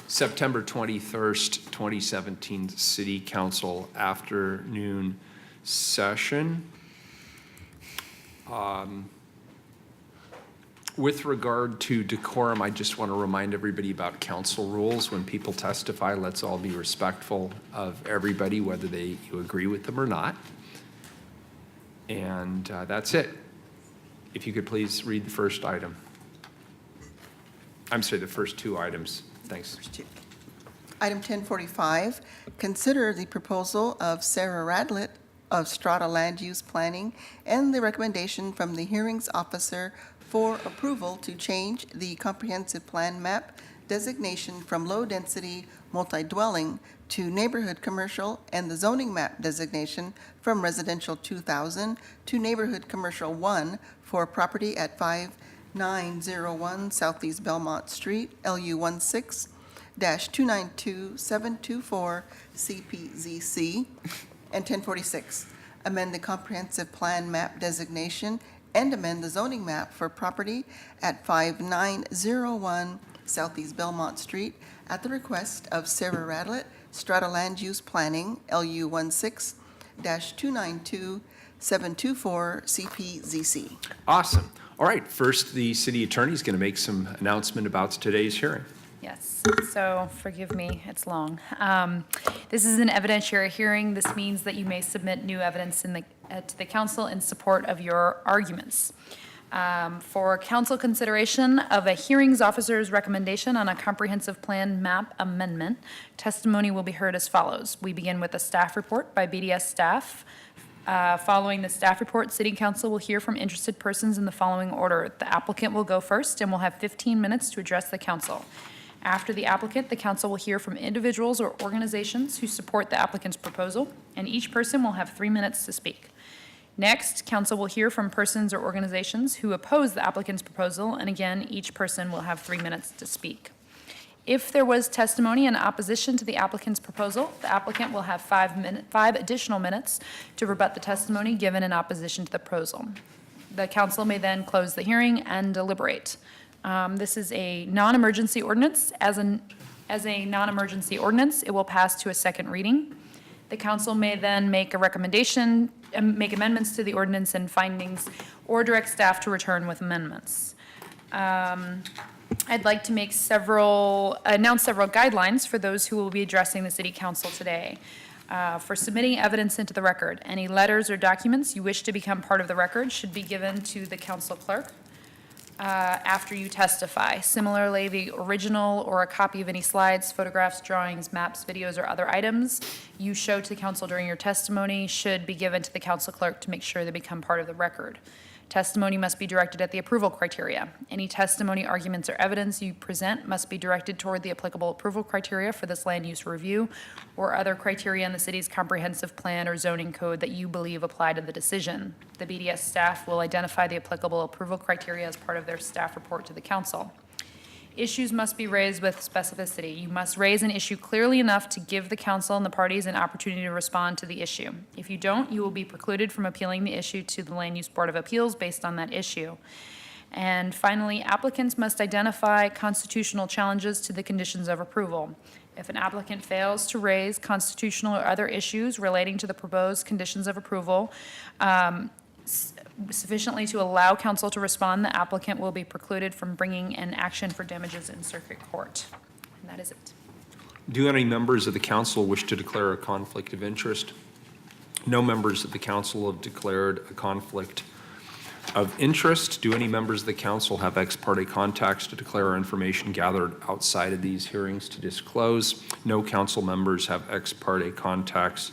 September 21st, 2017 City Council afternoon session. With regard to decorum, I just want to remind everybody about council rules. When people testify, let's all be respectful of everybody, whether you agree with them or not. And that's it. If you could please read the first item. I'm sorry, the first two items. Thanks. Item 1045, consider the proposal of Sarah Radlett of Strata Land Use Planning and the recommendation from the hearings officer for approval to change the comprehensive plan map designation from low-density multi-dwelling to neighborhood commercial and the zoning map designation from residential 2000 to neighborhood commercial 1 for property at 5901 Southeast Belmont Street, LU 16-292724 CPZC. And 1046, amend the comprehensive plan map designation and amend the zoning map for property at 5901 Southeast Belmont Street at the request of Sarah Radlett, Strata Land Use Planning, LU 16-292724 CPZC. Awesome. All right, first, the city attorney is going to make some announcement about today's hearing. Yes, so forgive me, it's long. This is an evidentiary hearing. This means that you may submit new evidence to the council in support of your arguments. For council consideration of a hearings officer's recommendation on a comprehensive plan map amendment, testimony will be heard as follows. We begin with a staff report by BDS staff. Following the staff report, City Council will hear from interested persons in the following order. The applicant will go first and will have 15 minutes to address the council. After the applicant, the council will hear from individuals or organizations who support the applicant's proposal, and each person will have 3 minutes to speak. Next, council will hear from persons or organizations who oppose the applicant's proposal, and again, each person will have 3 minutes to speak. If there was testimony in opposition to the applicant's proposal, the applicant will have 5 additional minutes to rebut the testimony given in opposition to the proposal. The council may then close the hearing and deliberate. This is a non-emergency ordinance. As a non-emergency ordinance, it will pass to a second reading. The council may then make a recommendation, make amendments to the ordinance and findings, or direct staff to return with amendments. I'd like to announce several guidelines for those who will be addressing the city council today. For submitting evidence into the record, any letters or documents you wish to become part of the record should be given to the council clerk after you testify. Similarly, the original or a copy of any slides, photographs, drawings, maps, videos, or other items you show to the council during your testimony should be given to the council clerk to make sure they become part of the record. Testimony must be directed at the approval criteria. Any testimony, arguments, or evidence you present must be directed toward the applicable approval criteria for this land use review or other criteria in the city's comprehensive plan or zoning code that you believe apply to the decision. The BDS staff will identify the applicable approval criteria as part of their staff report to the council. Issues must be raised with specificity. You must raise an issue clearly enough to give the council and the parties an opportunity to respond to the issue. If you don't, you will be precluded from appealing the issue to the Land Use Board of Appeals based on that issue. And finally, applicants must identify constitutional challenges to the conditions of approval. If an applicant fails to raise constitutional or other issues relating to the proposed conditions of approval, sufficiently to allow council to respond, the applicant will be precluded from bringing an action for damages in circuit court. And that is it. Do any members of the council wish to declare a conflict of interest? No members of the council have declared a conflict of interest. Do any members of the council have ex parte contacts to declare information gathered outside of these hearings to disclose? No council members have ex parte contacts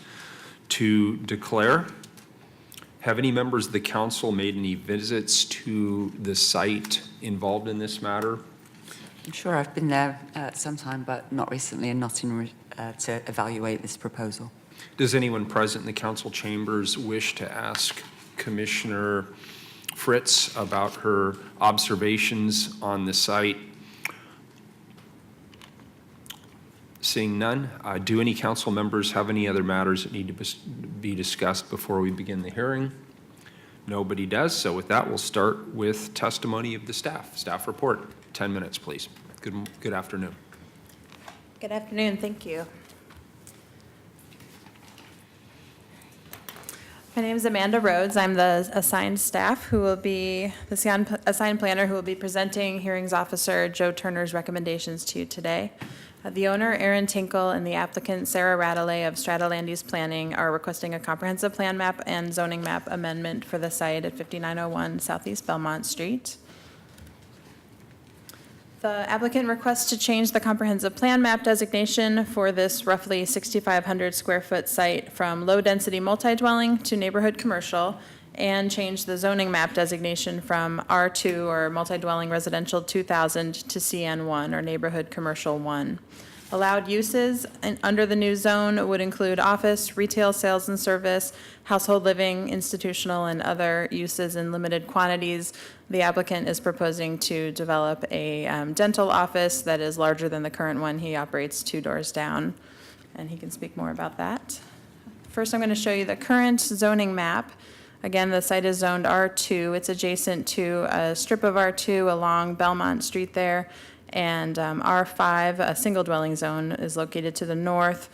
to declare. Have any members of the council made any visits to the site involved in this matter? I'm sure I've been there sometime, but not recently and not to evaluate this proposal. Does anyone present in the council chambers wish to ask Commissioner Fritz about her observations on the site? Seeing none, do any council members have any other matters that need to be discussed before we begin the hearing? Nobody does, so with that, we'll start with testimony of the staff. Staff report, 10 minutes, please. Good afternoon. Good afternoon, thank you. My name is Amanda Rhodes. I'm the assigned staff who will be, the assigned planner who will be presenting hearings officer Joe Turner's recommendations to you today. The owner, Aaron Tinkle, and the applicant, Sarah Radley of Strataland Use Planning, are requesting a comprehensive plan map and zoning map amendment for the site at 5901 Southeast Belmont Street. The applicant requests to change the comprehensive plan map designation for this roughly 6,500 square foot site from low-density multi-dwelling to neighborhood commercial, and change the zoning map designation from R2 or multi-dwelling residential 2000 to CN1 or neighborhood commercial 1. Allowed uses under the new zone would include office, retail sales and service, household living, institutional, and other uses in limited quantities. The applicant is proposing to develop a dental office that is larger than the current one. He operates 2 doors down, and he can speak more about that. First, I'm going to show you the current zoning map. Again, the site is zoned R2. It's adjacent to a strip of R2 along Belmont Street there. And R5, a single dwelling zone, is located to the north.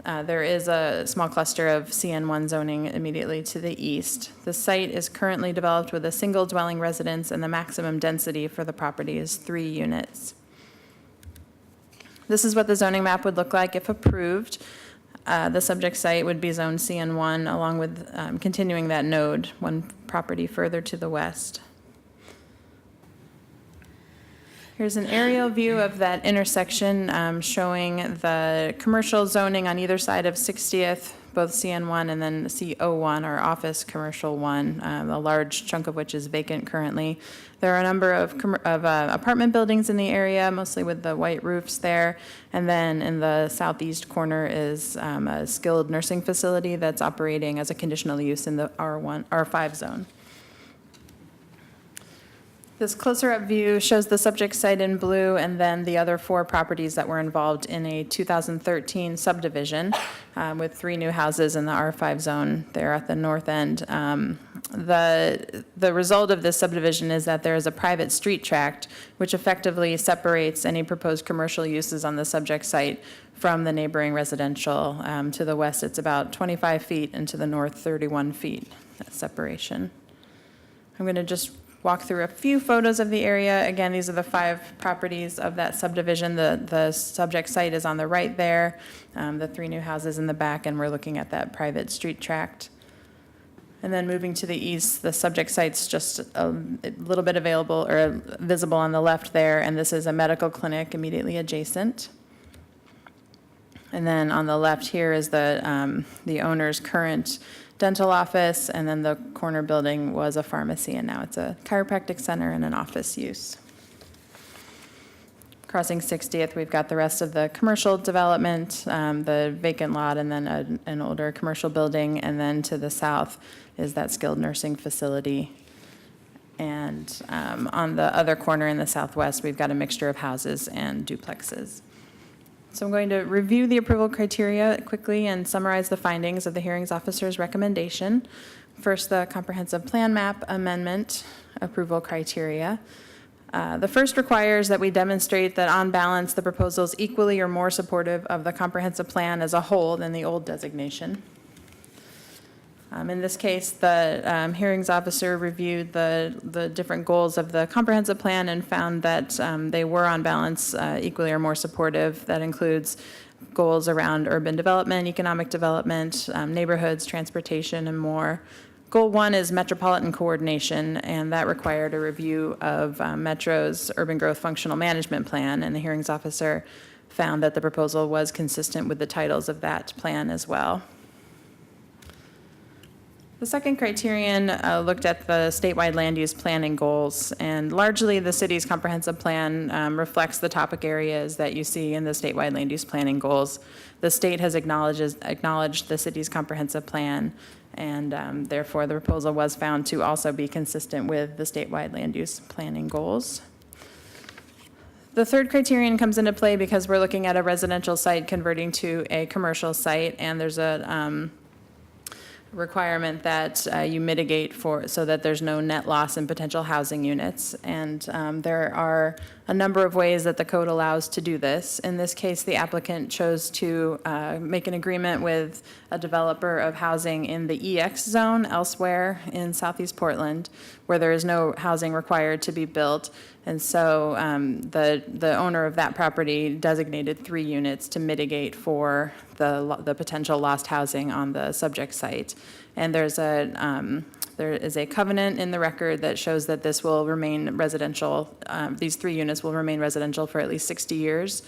There is a small cluster of CN1 zoning immediately to the east. The site is currently developed with a single dwelling residence, and the maximum density for the property is 3 units. This is what the zoning map would look like if approved. The subject site would be zoned CN1 along with continuing that node, one property further to the west. Here's an aerial view of that intersection showing the commercial zoning on either side of 60th, both CN1 and then CO1 or office commercial 1, a large chunk of which is vacant currently. There are a number of apartment buildings in the area, mostly with the white roofs there. And then in the southeast corner is a skilled nursing facility that's operating as a conditional use in the R5 zone. This closer-up view shows the subject site in blue and then the other 4 properties that were involved in a 2013 subdivision with 3 new houses in the R5 zone there at the north end. The result of this subdivision is that there is a private street tract which effectively separates any proposed commercial uses on the subject site from the neighboring residential. To the west, it's about 25 feet, and to the north, 31 feet, that separation. I'm going to just walk through a few photos of the area. Again, these are the 5 properties of that subdivision. The subject site is on the right there, the 3 new houses in the back, and we're looking at that private street tract. And then moving to the east, the subject site's just a little bit available or visible on the left there, and this is a medical clinic immediately adjacent. And then on the left here is the owner's current dental office, and then the corner building was a pharmacy, and now it's a chiropractic center and an office use. Crossing 60th, we've got the rest of the commercial development, the vacant lot, and then an older commercial building, and then to the south is that skilled nursing facility. And on the other corner in the southwest, we've got a mixture of houses and duplexes. So I'm going to review the approval criteria quickly and summarize the findings of the hearings officer's recommendation. First, the comprehensive plan map amendment approval criteria. The first requires that we demonstrate that on balance, the proposal is equally or more supportive of the comprehensive plan as a whole than the old designation. In this case, the hearings officer reviewed the different goals of the comprehensive plan and found that they were on balance equally or more supportive. That includes goals around urban development, economic development, neighborhoods, transportation, and more. Goal 1 is metropolitan coordination, and that required a review of Metro's urban growth functional management plan, and the hearings officer found that the proposal was consistent with the titles of that plan as well. The second criterion looked at the statewide land use planning goals, and largely the city's comprehensive plan reflects the topic areas that you see in the statewide land use planning goals. The state has acknowledged the city's comprehensive plan, and therefore the proposal was found to also be consistent with the statewide land use planning goals. The third criterion comes into play because we're looking at a residential site converting to a commercial site, and there's a requirement that you mitigate for, so that there's no net loss in potential housing units. And there are a number of ways that the code allows to do this. In this case, the applicant chose to make an agreement with a developer of housing in the EX zone elsewhere in Southeast Portland, where there is no housing required to be built. And so the owner of that property designated 3 units to mitigate for the potential lost housing on the subject site. And there is a covenant in the record that shows that this will remain residential. These 3 units will remain residential for at least 60 years,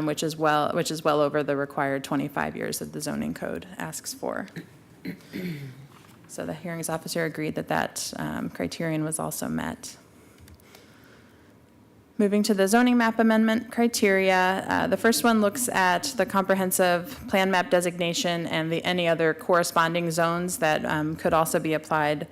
which is well over the required 25 years that the zoning code asks for. So the hearings officer agreed that that criterion was also met. Moving to the zoning map amendment criteria, the first one looks at the comprehensive plan map designation and any other corresponding zones that could also be applied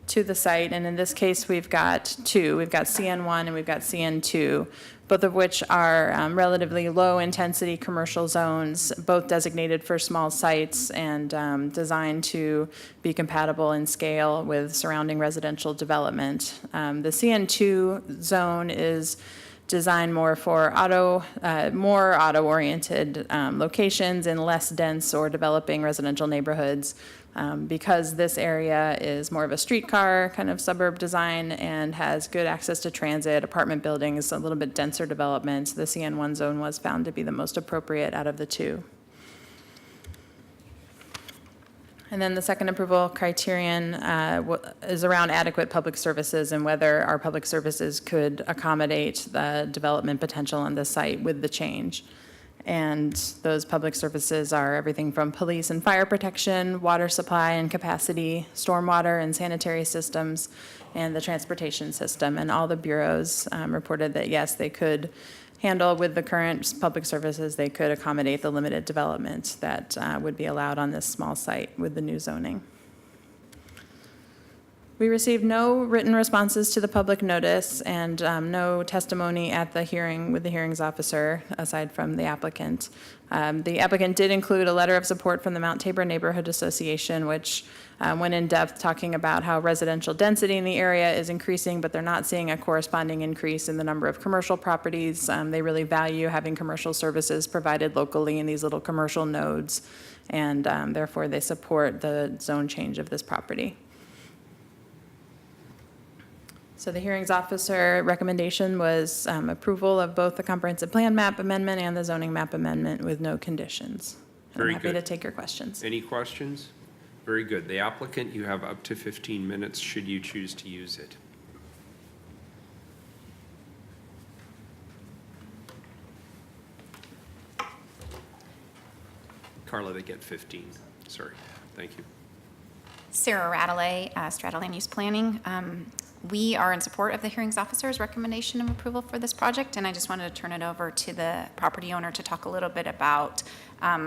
to the site. And in this case, we've got 2. We've got CN1 and we've got CN2, both of which are relatively low-intensity commercial zones, both designated for small sites and designed to be compatible in scale with surrounding residential development. The CN2 zone is designed more for more auto-oriented locations in less dense or developing residential neighborhoods. Because this area is more of a streetcar kind of suburb design and has good access to transit, apartment buildings, a little bit denser development, the CN1 zone was found to be the most appropriate out of the 2. And then the second approval criterion is around adequate public services and whether our public services could accommodate the development potential on the site with the change. And those public services are everything from police and fire protection, water supply and capacity, stormwater and sanitary systems, and the transportation system. And all the bureaus reported that, yes, they could handle with the current public services, they could accommodate the limited development that would be allowed on this small site with the new zoning. We received no written responses to the public notice and no testimony at the hearing with the hearings officer, aside from the applicant. The applicant did include a letter of support from the Mount Tabor Neighborhood Association, which went in depth talking about how residential density in the area is increasing, but they're not seeing a corresponding increase in the number of commercial properties. They really value having commercial services provided locally in these little commercial nodes, and therefore they support the zone change of this property. So the hearings officer recommendation was approval of both the comprehensive plan map amendment and the zoning map amendment with no conditions. Very I'm happy good. to take your questions. Any questions? Very good. The applicant, you have up to 15 minutes should you choose to use it. Carla, they get 15. Sorry. Thank you. Sarah Radley, Strata Land Use Planning. We are in support of the hearings officer's recommendation of approval for this project, and I just wanted to turn it over to the property owner to talk a little bit about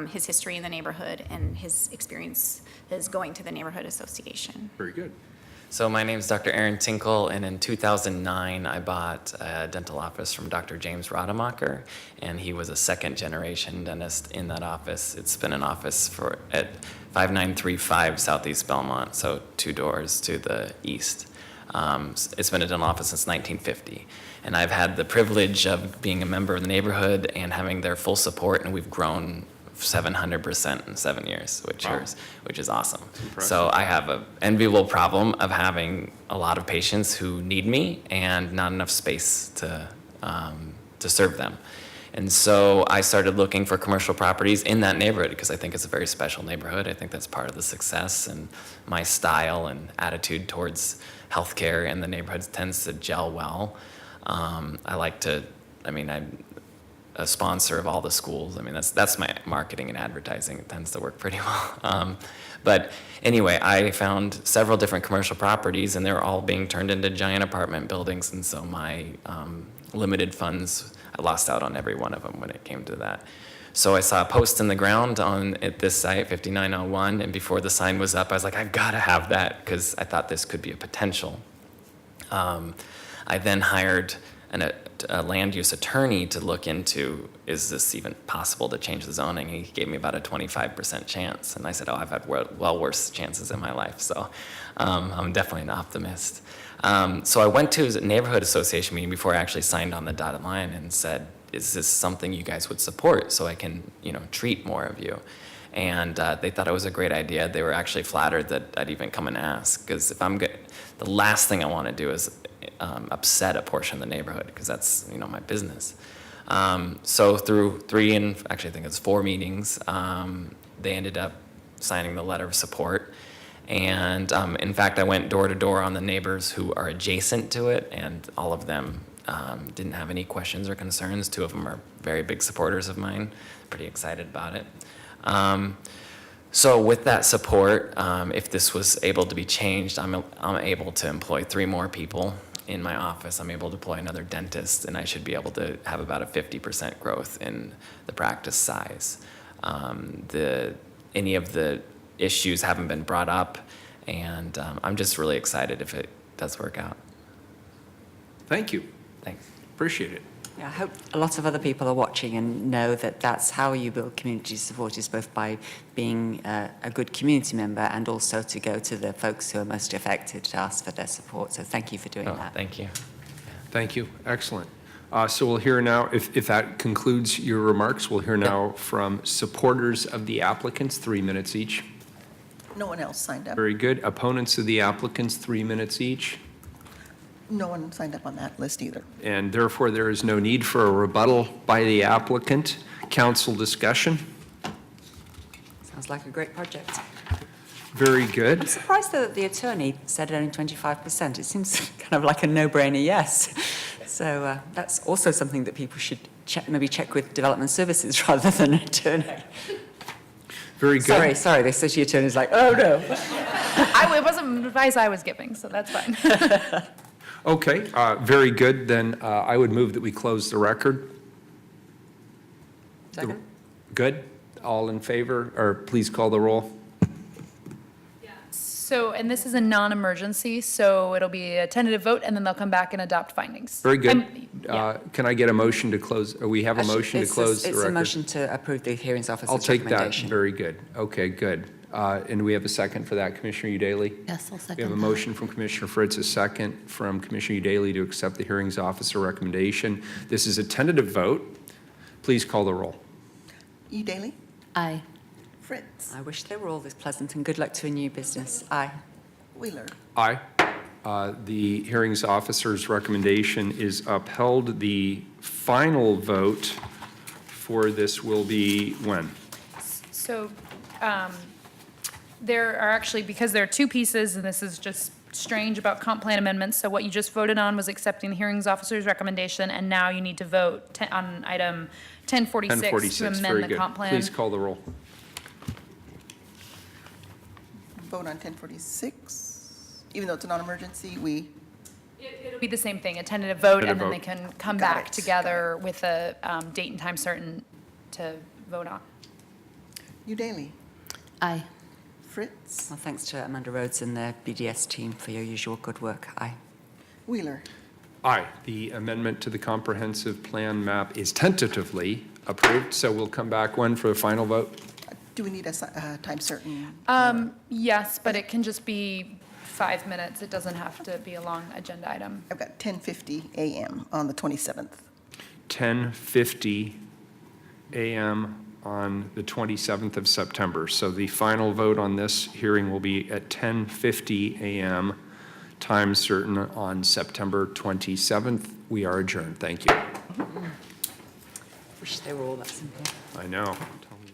his history in the neighborhood and his experiences going to the neighborhood association. Very good. So my name is Dr. Aaron Tinkle, and in 2009, I bought a dental office from Dr. James Rademacher, and he was a second-generation dentist in that office. It's been an office at 5935 Southeast Belmont, so 2 doors to the east. It's been a dental office since 1950, and I've had the privilege of being a member of the neighborhood and having their full support, and we've grown 700% in 7 years, which is awesome. So I have an enviable problem of having a lot of patients who need me and not enough space to serve them. And so I started looking for commercial properties in that neighborhood because I think it's a very special neighborhood. I think that's part of the success, and my style and attitude towards healthcare in the neighborhood tends to gel well. I'm a sponsor of all the schools. I mean, that's my marketing and advertising. It tends to work pretty well. But anyway, I found several different commercial properties, and they were all being turned into giant apartment buildings. And so my limited funds, I lost out on every one of them when it came to that. So I saw a post in the ground at this site, 5901, and before the sign was up, I was like, I've got to have that because I thought this could be a potential. I then hired a a land use attorney to look into, is this even possible to change the zoning? He gave me about a 25% chance. And I said, oh, I've had well worse chances in my life. So I'm definitely an optimist. So I went to a neighborhood association meeting before I actually signed on the dotted line and said, is this something you guys would support so I can, treat more of you? And they thought it was a great idea. They were actually flattered that I'd even come and ask, because if I'm good, the last thing I want to do is upset a portion of the neighborhood, because that's my business. So through 3 and actually I think it's 4 meetings, they ended up signing the letter of support. And in fact, I went door to door on the neighbors who are adjacent to it, and all of them didn't have any questions or concerns. 2 of them are very big supporters of mine, pretty excited about it. So with that support, if this was able to be changed, I'm able to employ 3 more people in my office. I'm able to employ another dentist, and I should be able to have about a 50% growth in the practice size. Any of the issues haven't been brought up, and I'm just really excited if it does work out. Thank you. Thanks. Appreciate it. Yeah, I hope a lot of other people are watching and know that that's how you build community support, is both by being a good community member and also to go to the folks who are most affected to ask for their support. So thank you for doing that. Thank you. Thank you. Excellent. So we'll hear now, if that concludes your remarks, we'll hear now from supporters of the applicants, 3 minutes each. No one else signed up. Very good. Opponents of the applicants, 3 minutes each. No one signed up on that list either. And therefore, there is no need for a rebuttal by the applicant. Council discussion. Sounds like a great project. Very good. I'm surprised though that the attorney said only 25%. It seems kind of like a no-brainer yes. So that's also something that people should maybe check with development services rather than an attorney. Very good. Sorry, the city attorney's like, oh no. It wasn't advice I was giving, so that's fine. Okay, very good. Then I would move that we close the record. Second. Good. All in favor, or please call the roll. So, and this is a non-emergency, so it'll be a tentative vote, and then they'll come back and adopt findings. Very good. Yeah. Can I get a motion to close? We have a motion to close the record. It's a motion to approve the hearings officer's I'll take that. recommendation. Very good. Okay, good. And we have a second for that, Commissioner Udaly? Yes, I'll second We have a that. motion from Commissioner Fritz, a second from Commissioner Udaly to accept the hearings officer recommendation. This is a tentative vote. Please call the roll. Udaly? Aye. Fritz? I wish they were all this pleasant, and good luck to a new business. Aye. Wheeler? Aye. The hearings officer's recommendation is upheld. The final vote for this will be when? So there are actually, because there are 2 pieces, and this is just strange about comp plan amendments, so what you just voted on was accepting the hearings officer's recommendation, and now you need to vote on item 1046 to 1046, very amend the good. comp plan. Please call the roll. Vote on 1046. Even though it's a non-emergency, we, It'll be the same thing, a tentative vote, and then Tentative they vote. can come Got back it. together with a date and time certain to vote on. Udaly? Aye. Fritz? Well, thanks to Amanda Rhodes and the BDS team for your usual good work. Aye. Wheeler? Aye. The amendment to the comprehensive plan map is tentatively approved, so we'll come back when for the final vote? Do we need a time certain? Yes, but it can just be 5 minutes. It doesn't have to be a long agenda item. I've got 10:50 a.m. on the 27th. 10:50 a.m. on the 27th of September. So the final vote on this hearing will be at 10:50 a.m., time certain on September 27th. We are adjourned. Thank you. Wish they were all that simple. I know. Tell me